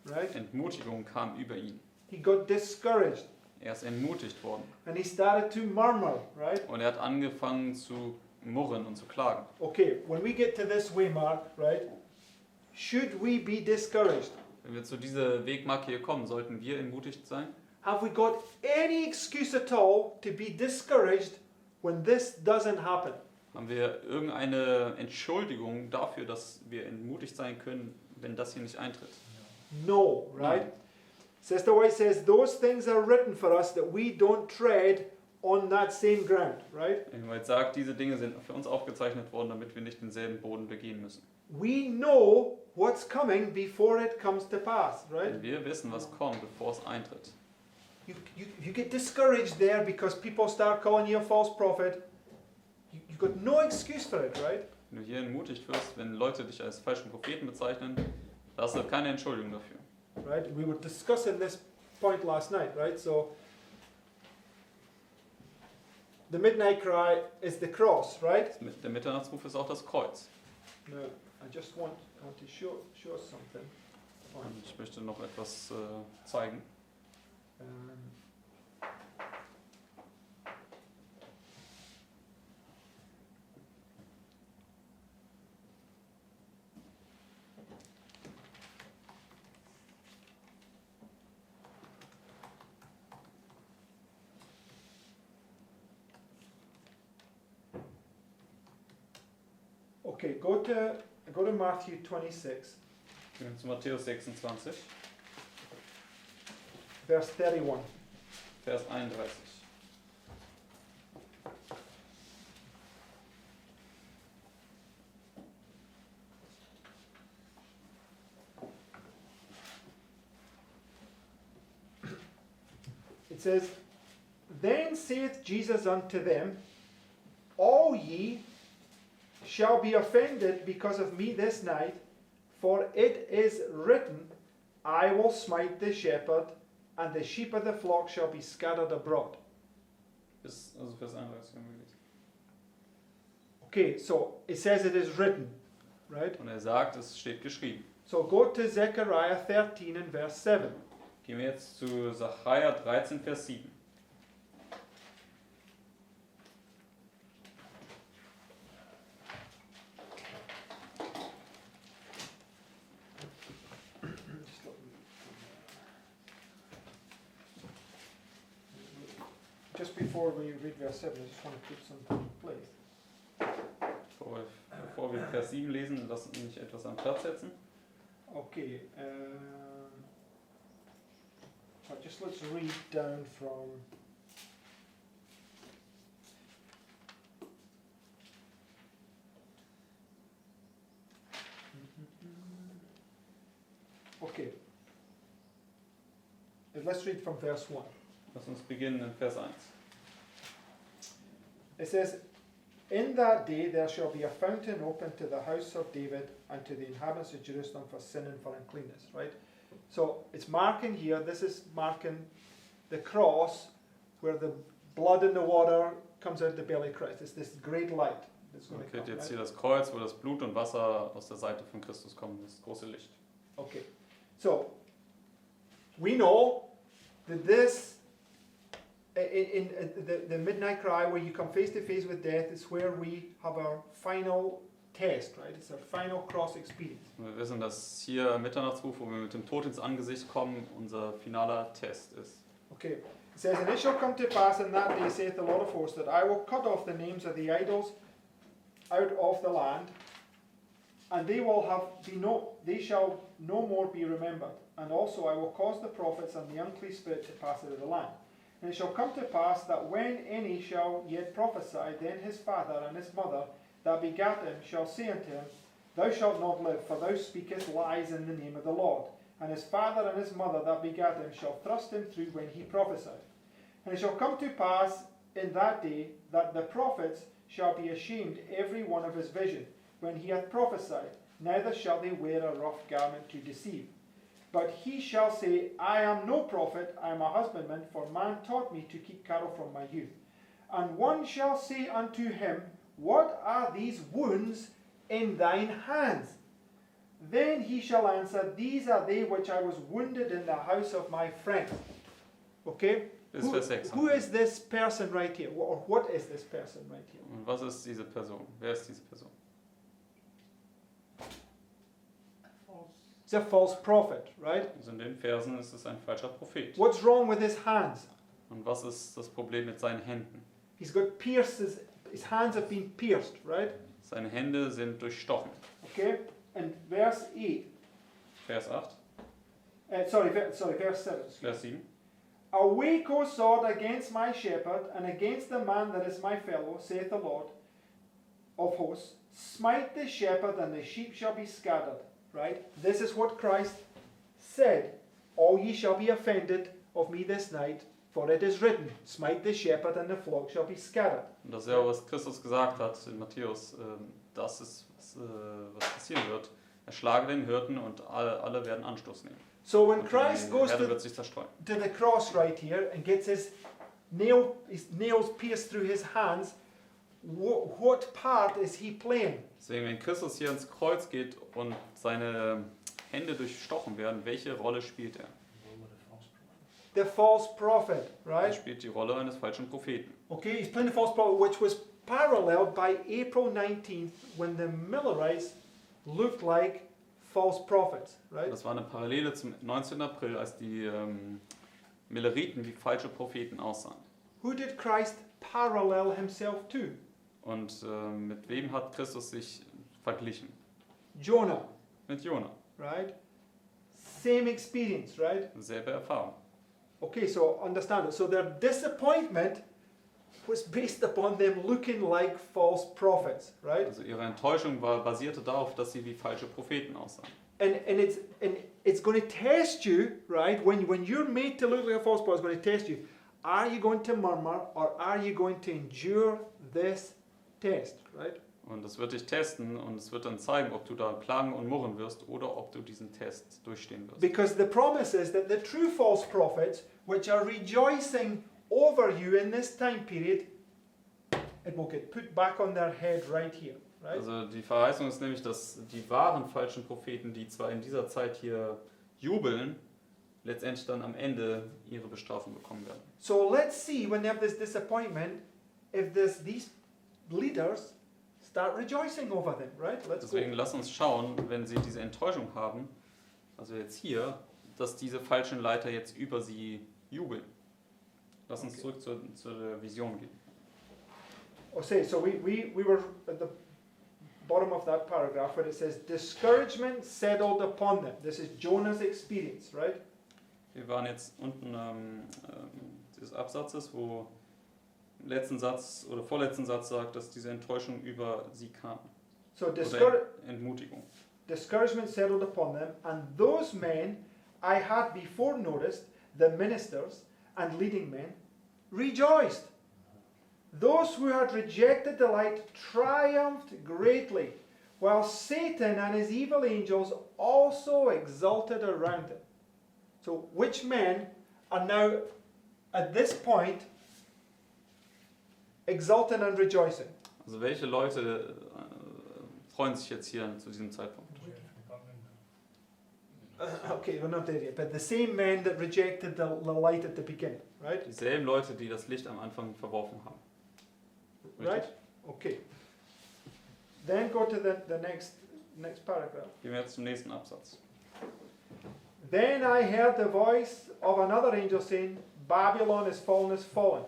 right? Entmutigung kam über ihn. He got discouraged Er ist entmutigt worden. and he started to murmur, right? Und er hat angefangen zu murren und zu klagen. Okay, when we get to this way mark, right? Should we be discouraged? Wenn wir zu dieser Wegmarke hier kommen, sollten wir entmutigt sein? Have we got any excuse at all to be discouraged when this doesn't happen? Haben wir irgendeine Entschuldigung dafür, dass wir entmutigt sein können, wenn das hier nicht eintritt? No, right? Sister White says those things are written for us that we don't tread on that same ground, right? England sagt, diese Dinge sind für uns aufgezeichnet worden, damit wir nicht denselben Boden begehen müssen. We know what's coming before it comes to pass, right? Denn wir wissen, was kommt, bevor es eintritt. You get discouraged there because people start calling you a false prophet. You've got no excuse for it, right? Wenn du hier entmutigt wirst, wenn Leute dich als falschen Propheten bezeichnen, da hast du keine Entschuldigung dafür. Right? We were discussing this point last night, right? So the midnight cry is the cross, right? Der Mitternachtsruf ist auch das Kreuz. Now, I just want to show us something. Und ich möchte noch etwas zeigen. Um, Okay, go to Matthew 26, Wir gehen zu Matthäus 26, verse 31. Vers 31. It says, Then saith Jesus unto them, All ye shall be offended because of me this night, for it is written, I will smite the shepherd, and the sheep of the flock shall be scattered abroad. Vers 31 haben wir gelesen. Okay, so it says it is written, right? Und sagt, es steht geschrieben. So go to Zechariah 13 and verse 7. Gehen wir jetzt zu Sacharja 13, Vers 7. Just before we read verse 7, I just want to put something in place. Bevor wir Vers 7 lesen, lasst mich etwas am Platz setzen. Okay, so just let's read down from okay. Let's read from verse 1. Lass uns beginnen in Vers 1. It says, In that day there shall be a fountain open to the house of David and to the inhabitants of Jerusalem for sin and for uncleanness, right? So it's marking here, this is marking the cross where the blood in the water comes out of the belly of Christ. It's this great light that's going to Okay, come, jetzt right? hier das Kreuz, wo das Blut und Wasser aus der Seite von Christus kommen, das große Licht. Okay, so we know that this in the midnight cry where you come face to face with death is where we have our final test, right? It's our final cross experience. Und wir wissen, dass hier im Mitternachtsruf, wo wir mit dem Tod ins Angesicht kommen, unser finaler Test ist. Okay, it says, And it shall come to pass in that day, saith the Lord of hosts, that I will cut off the names of the idols out of the land, and they shall no more be remembered. And also I will cause the prophets and the unclean spirit to pass out of the land. And it shall come to pass that when any shall yet prophesy, then his father and his mother that begat him shall say unto him, Thou shalt not live, for thou speakest lies in the name of the Lord. And his father and his mother that begat him shall thrust him through when he prophesied. And it shall come to pass in that day that the prophets shall be ashamed every one of his vision, when he hath prophesied, neither shall they wear a rough garment to deceive. But he shall say, I am no prophet, I am a husbandman, for man taught me to keep cattle from my youth. And one shall say unto him, What are these wounds in thine hands? Then he shall answer, These are they which I was wounded in the house of my friend. Okay? Bis Vers 6. Who is this person right here? Or what is this person right here? Und was ist diese Person? Wer ist diese Person? False. It's a false prophet, right? Also in den Versen ist es ein falscher Prophet. What's wrong with his hands? Und was ist das Problem mit seinen Händen? He's got pierced, his hands have been pierced, right? Seine Hände sind durchstochen. Okay? And verse 8. Vers 8, Verse 7. Vers 7. Awake, O sword, against my shepherd, and against the man that is my fellow, saith the Lord of hosts. Smite the shepherd, and the sheep shall be scattered. Right? This is what Christ said. All ye shall be offended of me this night, for it is written, Smite the shepherd, and the flock shall be scattered. Und das ist ja, was Christus gesagt hat in Matthäus, das ist, was passieren wird. Erschlage den Hirten und alle werden Anstoß nehmen. So when Und Christ die goes Herde to wird sich zerstreuen. the cross right here and gets his nails pierced through his hands, what part is he playing? Deswegen, wenn Christus hier ins Kreuz geht und seine Hände durchstochen werden, welche Rolle spielt er? The false prophet, Er right? spielt die Rolle eines falschen Propheten. Okay, he's playing the false prophet, which was paralleled by April 19th, when the Millerites looked like false prophets, right? Das war eine Parallele zum 19. April, als die Milleriten wie falsche Propheten aussahen. Who did Christ parallel himself to? Und mit wem hat Christus sich verglichen? Jonah, Mit Jona. right? Same experience, right? Selbe Erfahrung. Okay, so understand it. So their disappointment was based upon them looking like false prophets, right? Also ihre Enttäuschung basierte darauf, dass sie wie falsche Propheten aussahen. And it's going to test you, right? When you're made to look like a false prophet, it's going to test you. Are you going to murmur or are you going to endure this test, right? Und das wird dich testen und es wird dann zeigen, ob du da klagen und murren wirst oder ob du diesen Test durchstehen wirst. Because the promise is that the true false prophets, which are rejoicing over you in this time period, it will get put back on their head right here, right? Also die Verheißung ist nämlich, dass die wahren falschen Propheten, die zwar in dieser Zeit hier jubeln, letztendlich dann am Ende ihre Bestrafung bekommen werden. So let's see when they have this disappointment, if these leaders start rejoicing over them, right? Let's Deswegen go. lass uns schauen, wenn sie diese Enttäuschung haben, also jetzt hier, dass diese falschen Leiter jetzt über sie jubeln. Lass uns zurück zur Vision gehen. Okay, so we were at the bottom of that paragraph where it says, discouragement settled upon them. This is Jonah's experience, right? Wir waren jetzt unten des Absatzes, wo im letzten Satz oder vorletzten Satz sagt, dass diese Enttäuschung über sie kam. So Oder Entmutigung. discouragement settled upon them, and those men I had before noticed, the ministers and leading men, rejoiced. Those who had rejected the light triumphed greatly, while Satan and his evil angels also exulted around it. So, which men are now at this point exulting and rejoicing? Also welche Leute freuen sich jetzt hier zu diesem Zeitpunkt? Okay, we're not there yet, but the same men that rejected the light at the beginning, right? Dieselben Leute, die das Licht am Anfang verworfen haben. Richtig? Right? Okay. Then go to the next paragraph. Gehen wir jetzt zum nächsten Absatz. Then I heard the voice of another angel saying, Babylon is fallen.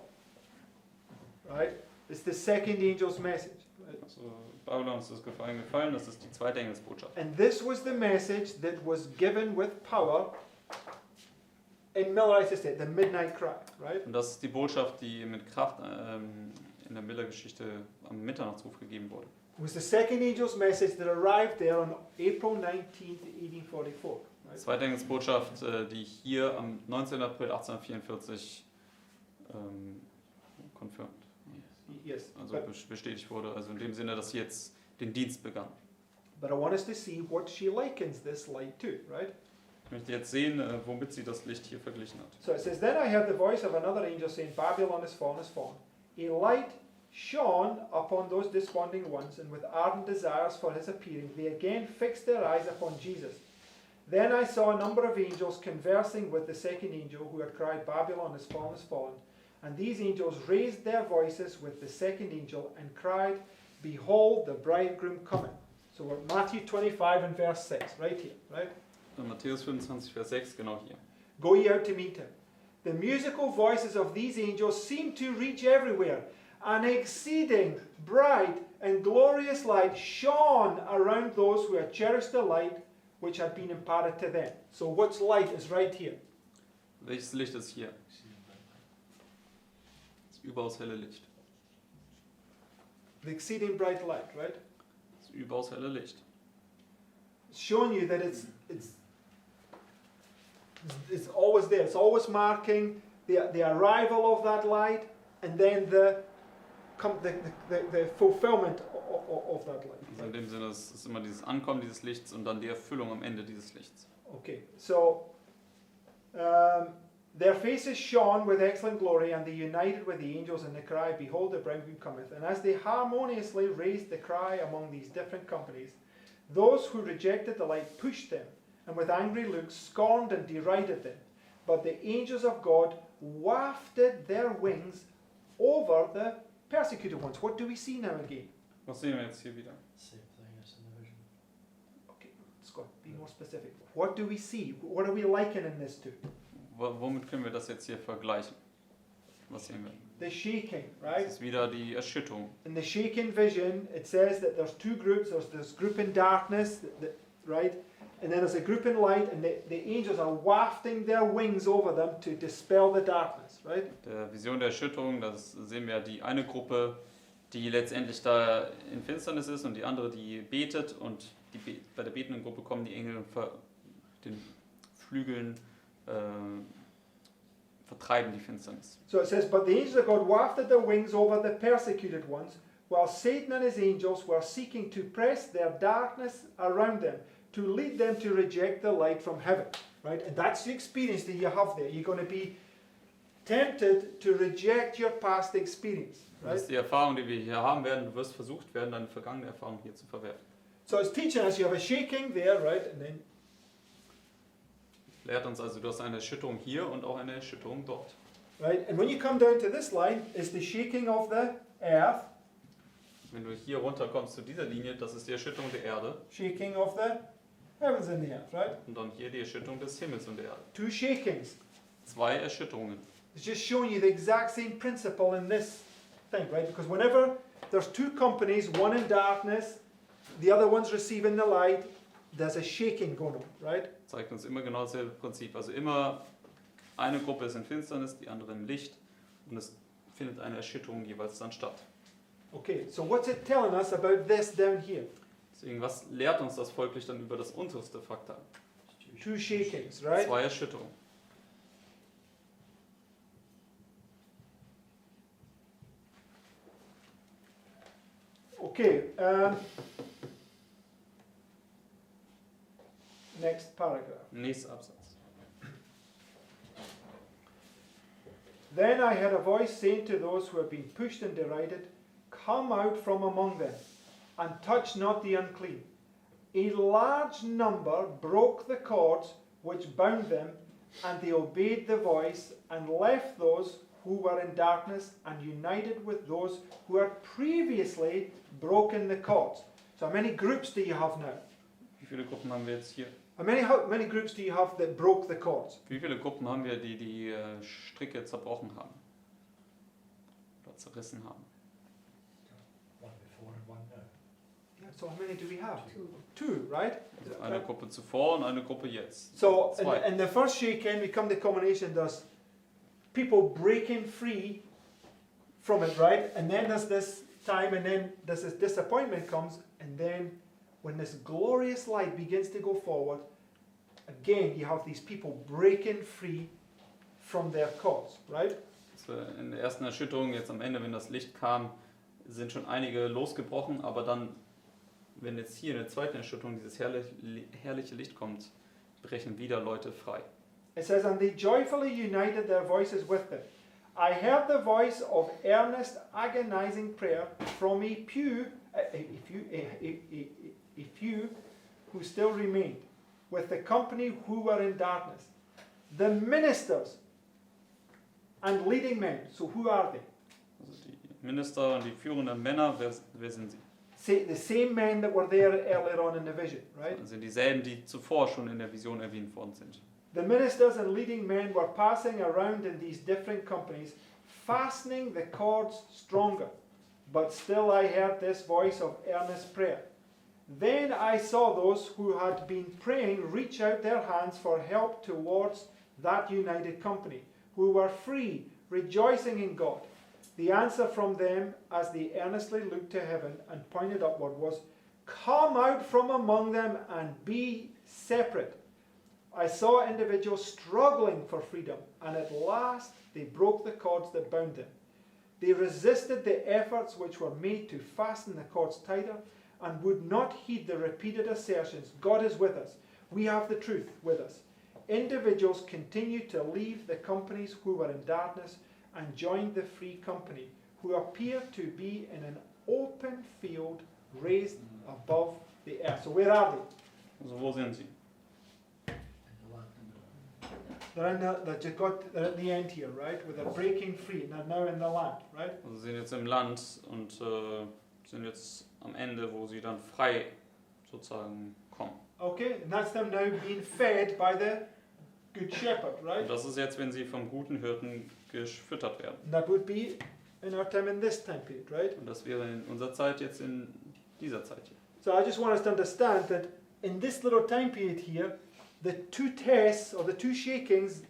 Right? It's the second angel's message. Right? Also Babylon ist das gefallen, das ist die zweite Engelsbotschaft. And this was the message that was given with power in Millerites estate, the midnight cry, right? Und das ist die Botschaft, die mit Kraft in der Miller-Geschichte am Mitternachtsruf gegeben wurde. It was the second angel's message that arrived there on April 19th, 1844. Die Right? zweite Engelsbotschaft, die hier am 19. April 1844 confirmed, Yes. also bestätigt wurde. Also in dem Sinne, dass jetzt den Dienst begann. But I want us to see what she likens this light to, right? Ich möchte jetzt sehen, womit sie das Licht hier verglichen hat. So it says, Then I heard the voice of another angel saying, Babylon is fallen, is fallen. A light shone upon those desponding ones, and with ardent desires for his appearing, they again fixed their eyes upon Jesus. Then I saw a number of angels conversing with the second angel who had cried, Babylon is fallen, is fallen. And these angels raised their voices with the second angel and cried, Behold, the bridegroom cometh. So we're at Matthew 25 and verse 6, right here, right? Dann Matthäus 25, Vers 6, genau hier. Go ye out to meet him. The musical voices of these angels seemed to reach everywhere. An exceeding bright and glorious light shone around those who had cherished the light which had been imparted to them. So what's light is right here. Welches Licht ist hier? Das überaus helle Licht. The exceeding bright light, right? Das überaus helle Licht. It's showing you that it's always there. It's always marking the arrival of that light and then the fulfillment of that light. Also in dem Sinne, es ist immer dieses Ankommen dieses Lichts und dann die Erfüllung am Ende dieses Lichts. Okay, so Their faces shone with excellent glory, and they united with the angels in the cry, Behold, the bridegroom cometh. And as they harmoniously raised the cry among these different companies, those who rejected the light pushed them, and with angry looks scorned and derided them. But the angels of God wafted their wings over the persecuted ones. What do we see now again? Was sehen wir jetzt hier wieder? Same thing as in the vision. Okay, Scott, be more specific. What do we see? What are we likening this to? Womit können wir das jetzt hier vergleichen? Was sehen wir? The shaking, Das right? ist wieder die Erschütterung. In the shaking vision, it says that there's two groups. There's this group in darkness, right? And then there's a group in light, and the angels are wafting their wings over them to dispel the darkness, right? Der Vision der Erschütterung, das sehen wir die eine Gruppe, die letztendlich da in Finsternis ist und die andere, die betet, und bei der betenden Gruppe kommen die Engel und den Flügeln vertreiben die Finsternis. So it says, But the angels of God wafted their wings over the persecuted ones, while Satan and his angels were seeking to press their darkness around them, to lead them to reject the light from heaven. Right? And that's the experience that you have there. You're going to be tempted to reject your past experience. Das Right? ist die Erfahrung, die wir hier haben werden. Du wirst versucht werden, deine vergangene Erfahrung hier zu verwerfen. So it's teaching us, you have a shaking there, right? And then Lehrt uns also, du hast eine Erschütterung hier und auch eine Erschütterung dort. right? And when you come down to this line, is the shaking of the earth, Wenn du hier runterkommst zu dieser Linie, das ist die Erschütterung der Erde, shaking of the heavens and the earth, right? und dann hier die Erschütterung des Himmels und der Erde. Two shakings. Zwei Erschütterungen. It's just showing you the exact same principle in this thing, right? Because whenever there's two companies, one in darkness, the other one's receiving the light, there's a shaking going on, right? Zeigt uns immer genau dasselbe Prinzip. Also immer eine Gruppe ist in Finsternis, die andere im Licht, und es findet eine Erschütterung jeweils dann statt. Okay, so what's it telling us about this down here? Deswegen, was lehrt uns das folglich dann über das unterste Faktor? Two shakings, right? Zwei Erschütterungen. Okay, next paragraph. Nächster Absatz. Then I heard a voice saying to those who had been pushed and derided, Come out from among them, and touch not the unclean. A large number broke the cords which bound them, and they obeyed the voice, and left those who were in darkness, and united with those who had previously broken the cords. So how many groups do you have now? Wie viele Gruppen haben wir jetzt hier? How many groups do you have that broke the cords? Wie viele Gruppen haben wir, die die Stricke zerbrochen haben? Oder zerrissen haben? One before and one now. Yeah, so how many do we have? Two. Two, right? Also eine Gruppe zuvor und eine Gruppe jetzt. So Zwei. in the first shaking, we come to the combination. There's people breaking free from it, right? And then there's this time, and then there's this disappointment comes, and then when this glorious light begins to go forward, again you have these people breaking free from their cords, right? Also in der ersten Erschütterung, jetzt am Ende, wenn das Licht kam, sind schon einige losgebrochen, aber dann, wenn jetzt hier in der zweiten Erschütterung dieses herrliche Licht kommt, brechen wieder Leute frei. It says, and they joyfully united their voices with them. I heard the voice of earnest, agonizing prayer from a few who still remained, with the company who were in darkness. The ministers and leading men. So who are they? Also die Minister und die führenden Männer, wer sind sie? Say, the same men that were there earlier on in the vision, right? Das sind dieselben, die zuvor schon in der Vision erwähnt worden sind. The ministers and leading men were passing around in these different companies, fastening the cords stronger. But still I heard this voice of earnest prayer. Then I saw those who had been praying reach out their hands for help towards that united company, who were free, rejoicing in God. The answer from them, as they earnestly looked to heaven and pointed upward, was, Come out from among them and be separate. I saw individuals struggling for freedom, and at last they broke the cords that bound them. They resisted the efforts which were made to fasten the cords tighter, and would not heed the repeated assertions, God is with us, we have the truth with us. individuals continued to leave the companies who were in darkness and joined the free company, who appeared to be in an open field raised above the earth. So where are they? Also wo sind sie? They're at the end here, right? Where they're breaking free and they're now in the land, right? Also sie sind jetzt im Land und sind jetzt am Ende, wo sie dann frei sozusagen kommen. Okay, and that's them now being fed by the good shepherd, right? Und das ist jetzt, wenn sie vom guten Hirten gefüttert werden. And that would be in our time in this time period, right? Und das wäre in unserer Zeit jetzt in dieser Zeit hier. So I just want us to understand that in this little time period here, the two tests or the two shakings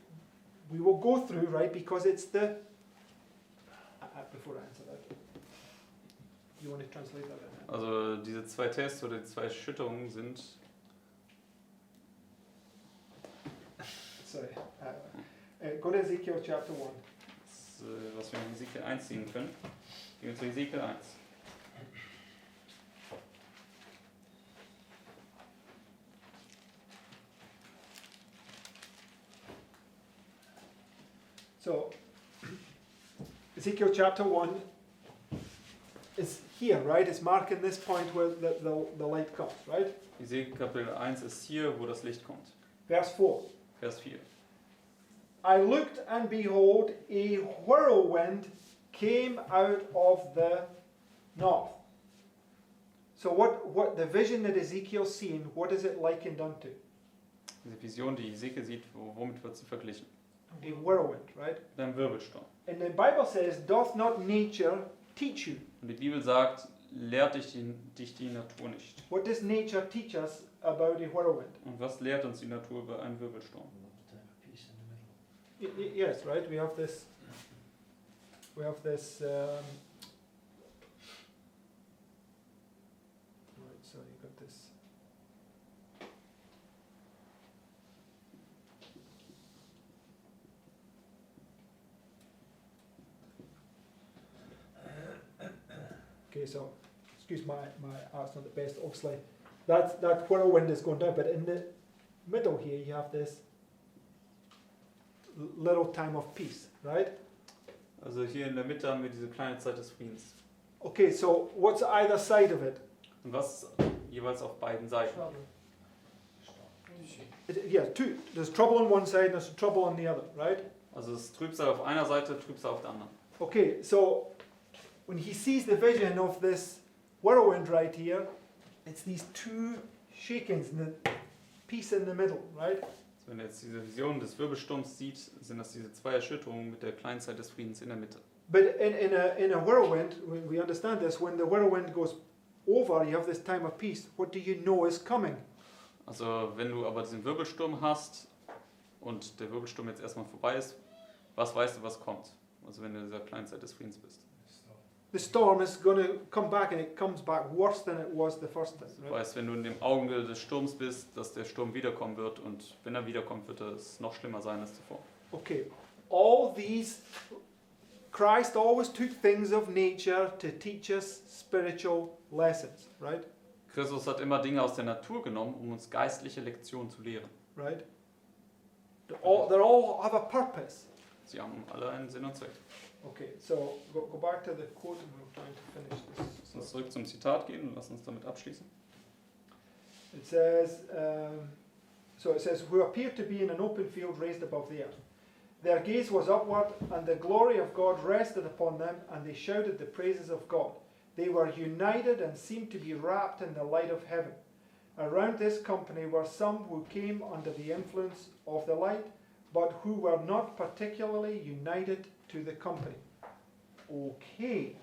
we will go through, right? Because it's the... before I answer that, you want to translate that? Also diese zwei Tests oder die zwei Schütterungen sind... Sorry. Go to Ezekiel chapter 1. Das, was wir in Ezekiel 1 sehen können. Gehen wir zu Ezekiel 1. So, Ezekiel chapter 1 is here, right? It's marking this point where the light comes, right? Ezekiel Kapitel 1 ist hier, wo das Licht kommt. Verse 4. Vers 4. I looked and behold, a whirlwind came out of the north. So what the vision that Ezekiel's seeing, what is it likened unto? Diese Vision, die Ezekiel sieht, womit wird sie verglichen? A whirlwind, right? Mit einem Wirbelsturm. And the Bible says, doth not nature teach you? Und die Bibel sagt, lehrt dich die Natur nicht. What does nature teach us about a whirlwind? Und was lehrt uns die Natur über einen Wirbelsturm? Yes, right. We have this. Right, so you got this. Okay, so excuse my art's not the best. Obviously, that whirlwind is going down, but in the middle here you have this little time of peace, right? Also hier in der Mitte haben wir diese kleine Zeit des Friedens. Okay, so what's either side of it? Und was jeweils auf beiden Seiten? Trouble. Yeah, two. There's trouble on one side and there's trouble on the other, right? Also es ist Trübsal auf einer Seite, Trübsal auf der anderen. Okay, so when he sees the vision of this whirlwind right here, it's these two shakings and the peace in the middle, right? Wenn er jetzt diese Vision des Wirbelsturms sieht, sind das diese zwei Erschütterungen mit der kleinen Zeit des Friedens in der Mitte. But in a whirlwind, we understand this, when the whirlwind goes over, you have this time of peace. What do you know is coming? Also wenn du aber diesen Wirbelsturm hast und der Wirbelsturm jetzt erstmal vorbei ist, was weißt du, was kommt? Also wenn du in dieser kleinen Zeit des Friedens bist. The storm is going to come back and it comes back worse than it was the first time. Du Right? weißt, wenn du in dem Augenblick des Sturms bist, dass der Sturm wiederkommen wird und wenn er wiederkommt, wird es noch schlimmer sein als zuvor. Okay, all these, Christ always took things of nature to teach us spiritual lessons, right? Christus hat immer Dinge aus der Natur genommen, um uns geistliche Lektionen zu lehren. Right? They all have a purpose. Sie haben alle einen Sinn und Zweck. Okay, so go back to the quote and we're trying to finish Lass this. uns zurück zum Zitat gehen und lass uns damit abschließen. It says, who appeared to be in an open field raised above the earth. Their gaze was upward, and the glory of God rested upon them, and they shouted the praises of God. They were united and seemed to be wrapped in the light of heaven. Around this company were some who came under the influence of the light, but who were not particularly united to the company. Okay,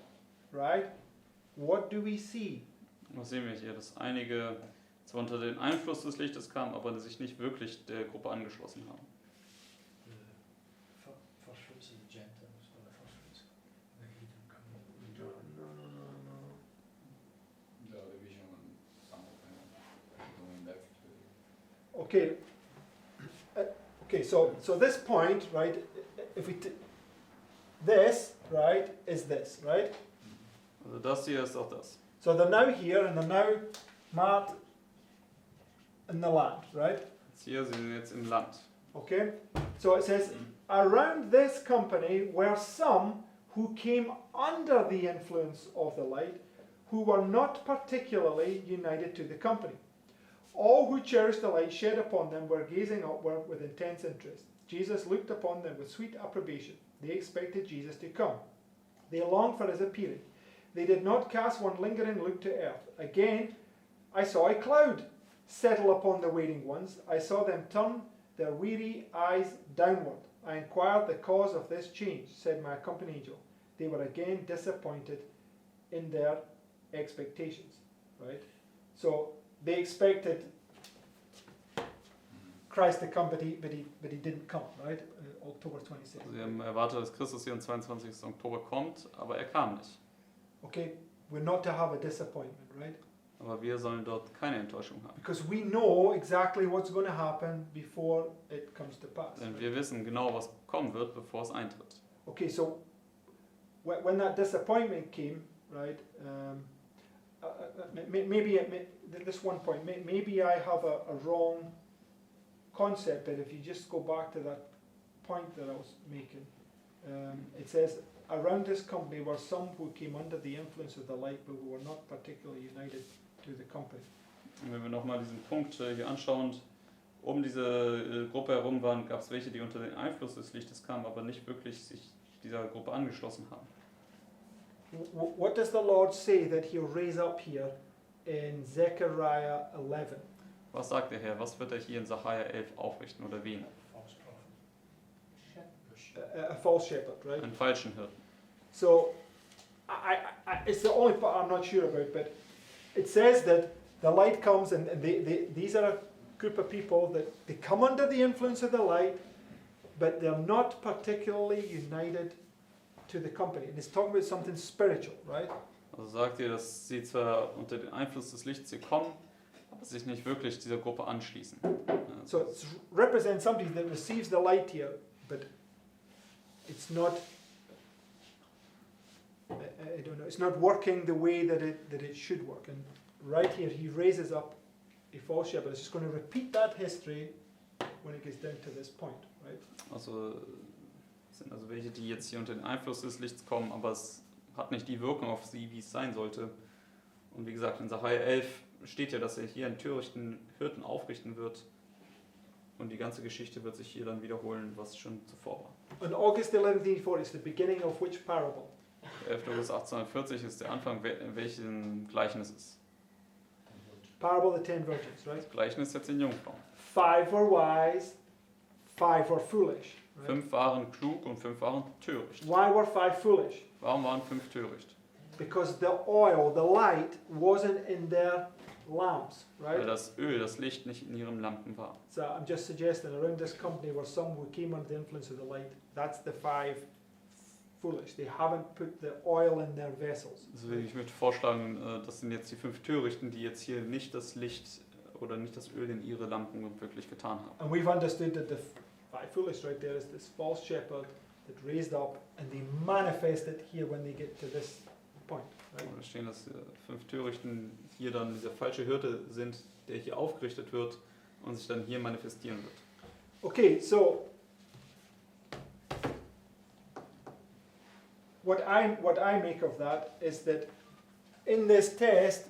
right? What do we see? Was sehen wir hier? Dass einige zwar unter den Einfluss des Lichtes kamen, aber sich nicht wirklich der Gruppe angeschlossen haben. First fruits of the Gentiles, or the first fruits of the heathen coming. The division on some of them going back to Okay. Okay, so this point, right? If we this, right, is this, right? Also das hier ist auch das. So they're now here and they're now marked in the land, right? Jetzt hier, sie sind jetzt im Land. Okay? So it says, around this company were some who came under the influence of the light, who were not particularly united to the company. All who cherished the light shed upon them were gazing upward with intense interest. Jesus looked upon them with sweet approbation. They expected Jesus to come. They longed for his appearing. They did not cast one lingering look to earth. Again, I saw a cloud settle upon the waiting ones. I saw them turn their weary eyes downward. I inquired the cause of this change, said my accompanying angel. They were again disappointed in their expectations. Right? So they expected Christ to come, but he didn't come, right? October 26th. Also sie haben erwartet, dass Christus hier am 22. Oktober kommt, aber er kam nicht. Okay, we're not to have a disappointment, right? Aber wir sollen dort keine Enttäuschung haben. Because we know exactly what's going to happen before it comes to pass. Denn wir wissen genau, was kommen wird, bevor es eintritt. Okay, so when that disappointment came, right? Maybe this one point, maybe I have a wrong concept, but if you just go back to that point that I was making, it says, around this company were some who came under the influence of the light, but who were not particularly united to the company. Und wenn wir nochmal diesen Punkt hier anschauen, um diese Gruppe herum gab es welche, die unter den Einfluss des Lichtes kamen, aber nicht wirklich sich dieser Gruppe angeschlossen haben. What does the Lord say that he'll raise up here in Zechariah 11? Was sagt der Herr? Was wird er hier in Sacharja 11 aufrichten oder wen? False prophet. A false shepherd, right? Einen falschen Hirten. So, it's the only part I'm not sure about, but it says that the light comes, and these are a group of people that they come under the influence of the light, but they're not particularly united to the company. And it's talking about something spiritual, right? Also sagt ihr, dass sie zwar unter den Einfluss des Lichts hier kommen, aber sich nicht wirklich dieser Gruppe anschließen. So it represents somebody that receives the light here, but it's not. I don't know. It's not working the way that it should work. And right here, he raises up a false shepherd. It's just going to repeat that history when it gets down to this point, right? Also es sind also welche, die jetzt hier unter den Einfluss des Lichts kommen, aber es hat nicht die Wirkung auf sie, wie es sein sollte. Und wie gesagt, in Sacharja 11 steht ja, dass er hier einen törichten Hirten aufrichten wird. Und die ganze Geschichte wird sich hier dann wiederholen, was schon zuvor war. On August 11th, it's the beginning of which parable? 11. August 1840 ist der Anfang, welchen Gleichnis ist. Parable of the 10 virgins, right? Das Gleichnis der 10 Jungfrauen. 5 were wise, 5 were foolish. Right? 5 waren klug und 5 waren töricht. Why were 5 foolish? Warum waren 5 töricht? Because the oil, the light, wasn't in their lamps, right? Weil das Öl, das Licht nicht in ihren Lampen war. So I'm just suggesting around this company were some who came under the influence of the light. That's the 5 foolish. They haven't put the oil in their vessels. Also ich würde vorschlagen, das sind jetzt die 5 Törichten, die jetzt hier nicht das Licht oder nicht das Öl in ihre Lampen wirklich getan haben. And we've understood that the 5 foolish right there is this false shepherd that raised up, and they manifest it here when they get to this point. Right? Da stehen, dass 5 Törichten hier dann dieser falsche Hirte sind, der hier aufgerichtet wird und sich dann hier manifestieren wird. Okay, so what I make of that is that in this test,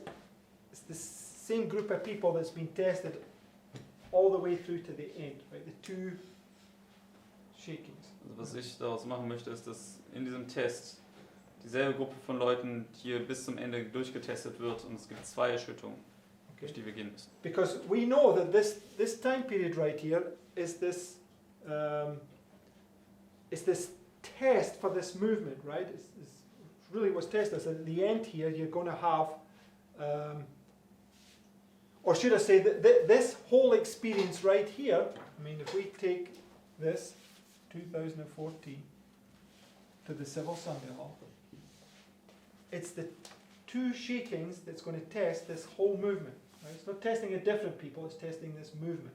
it's the same group of people that's been tested all the way through to the end, right? The 2 shakings. Also was ich daraus machen möchte, ist, dass in diesem Test dieselbe Gruppe von Leuten hier bis zum Ende durchgetestet wird und es gibt 2 Erschütterungen, durch die wir gehen müssen. Because we know that this time period right here is this test for this movement, right? It's really what's tested. So at the end here, you're going to have, or should I say, that this whole experience right here. I mean, if we take this 2014 to the Civil Sunday Law, it's the 2 shakings that's going to test this whole movement. Right? It's not testing a different people, it's testing this movement.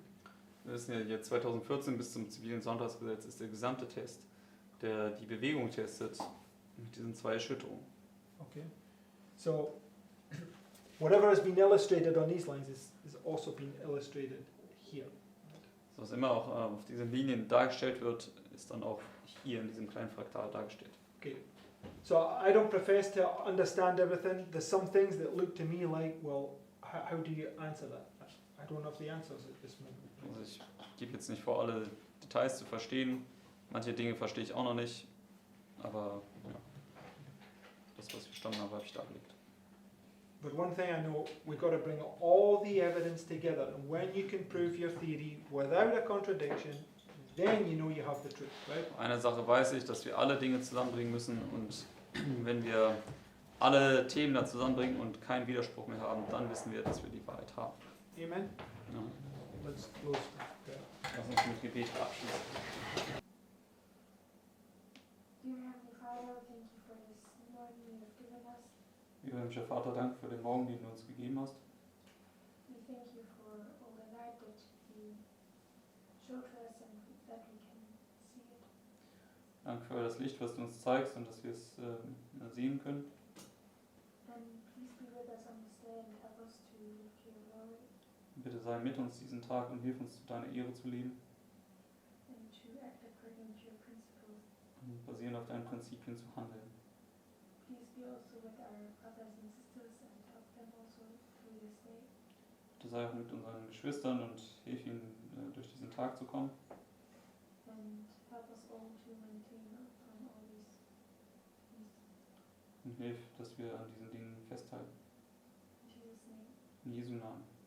Wir wissen ja, jetzt 2014 bis zum zivilen Sonntagsgesetz ist der gesamte Test, der die Bewegung testet, mit diesen 2 Erschütterungen. Okay, so whatever has been illustrated on these lines is also being illustrated here. Was immer auch auf diesen Linien dargestellt wird, ist dann auch hier in diesem kleinen Fraktal dargestellt. Okay. So I don't profess to understand everything. There's some things that look to me like, well, how do you answer that? I don't have the answers at this moment. Also ich gebe jetzt nicht vor, alle Details zu verstehen. Manche Dinge verstehe ich auch noch nicht. Aber ja, das, was ich verstanden habe, habe ich dargelegt. But one thing I know, we've got to bring all the evidence together. And when you can prove your theory without a contradiction, then you know you have the truth, right? Eine Sache weiß ich, dass wir alle Dinge zusammenbringen müssen. Und wenn wir alle Themen da zusammenbringen und keinen Widerspruch mehr haben, dann wissen wir, dass wir die Wahrheit haben. Amen? Ja. Let's close there. Lass uns mit Gebet abschließen. Dear Heavenly Father, thank you for this morning you have given us. Lieber himmlischer Vater, danke für den Morgen, den du uns gegeben hast. We thank you for all the light that you showed to us and that we can see it. Danke für das Licht, was du uns zeigst und dass wir es sehen können. And please be with us on this day and help us to live to your glory Bitte sei mit uns diesen Tag und hilf uns, zu deiner Ehre zu leben and to act according to your principles. und basierend auf deinen Prinzipien zu handeln. Please be also with our brothers and sisters and help them also through this day. Bitte sei auch mit unseren Geschwistern und hilf ihnen, durch diesen Tag zu kommen. And help us all to maintain on all these things. Und hilf, dass wir an diesen Dingen festhalten. In Jesus' name. In Jesu Namen.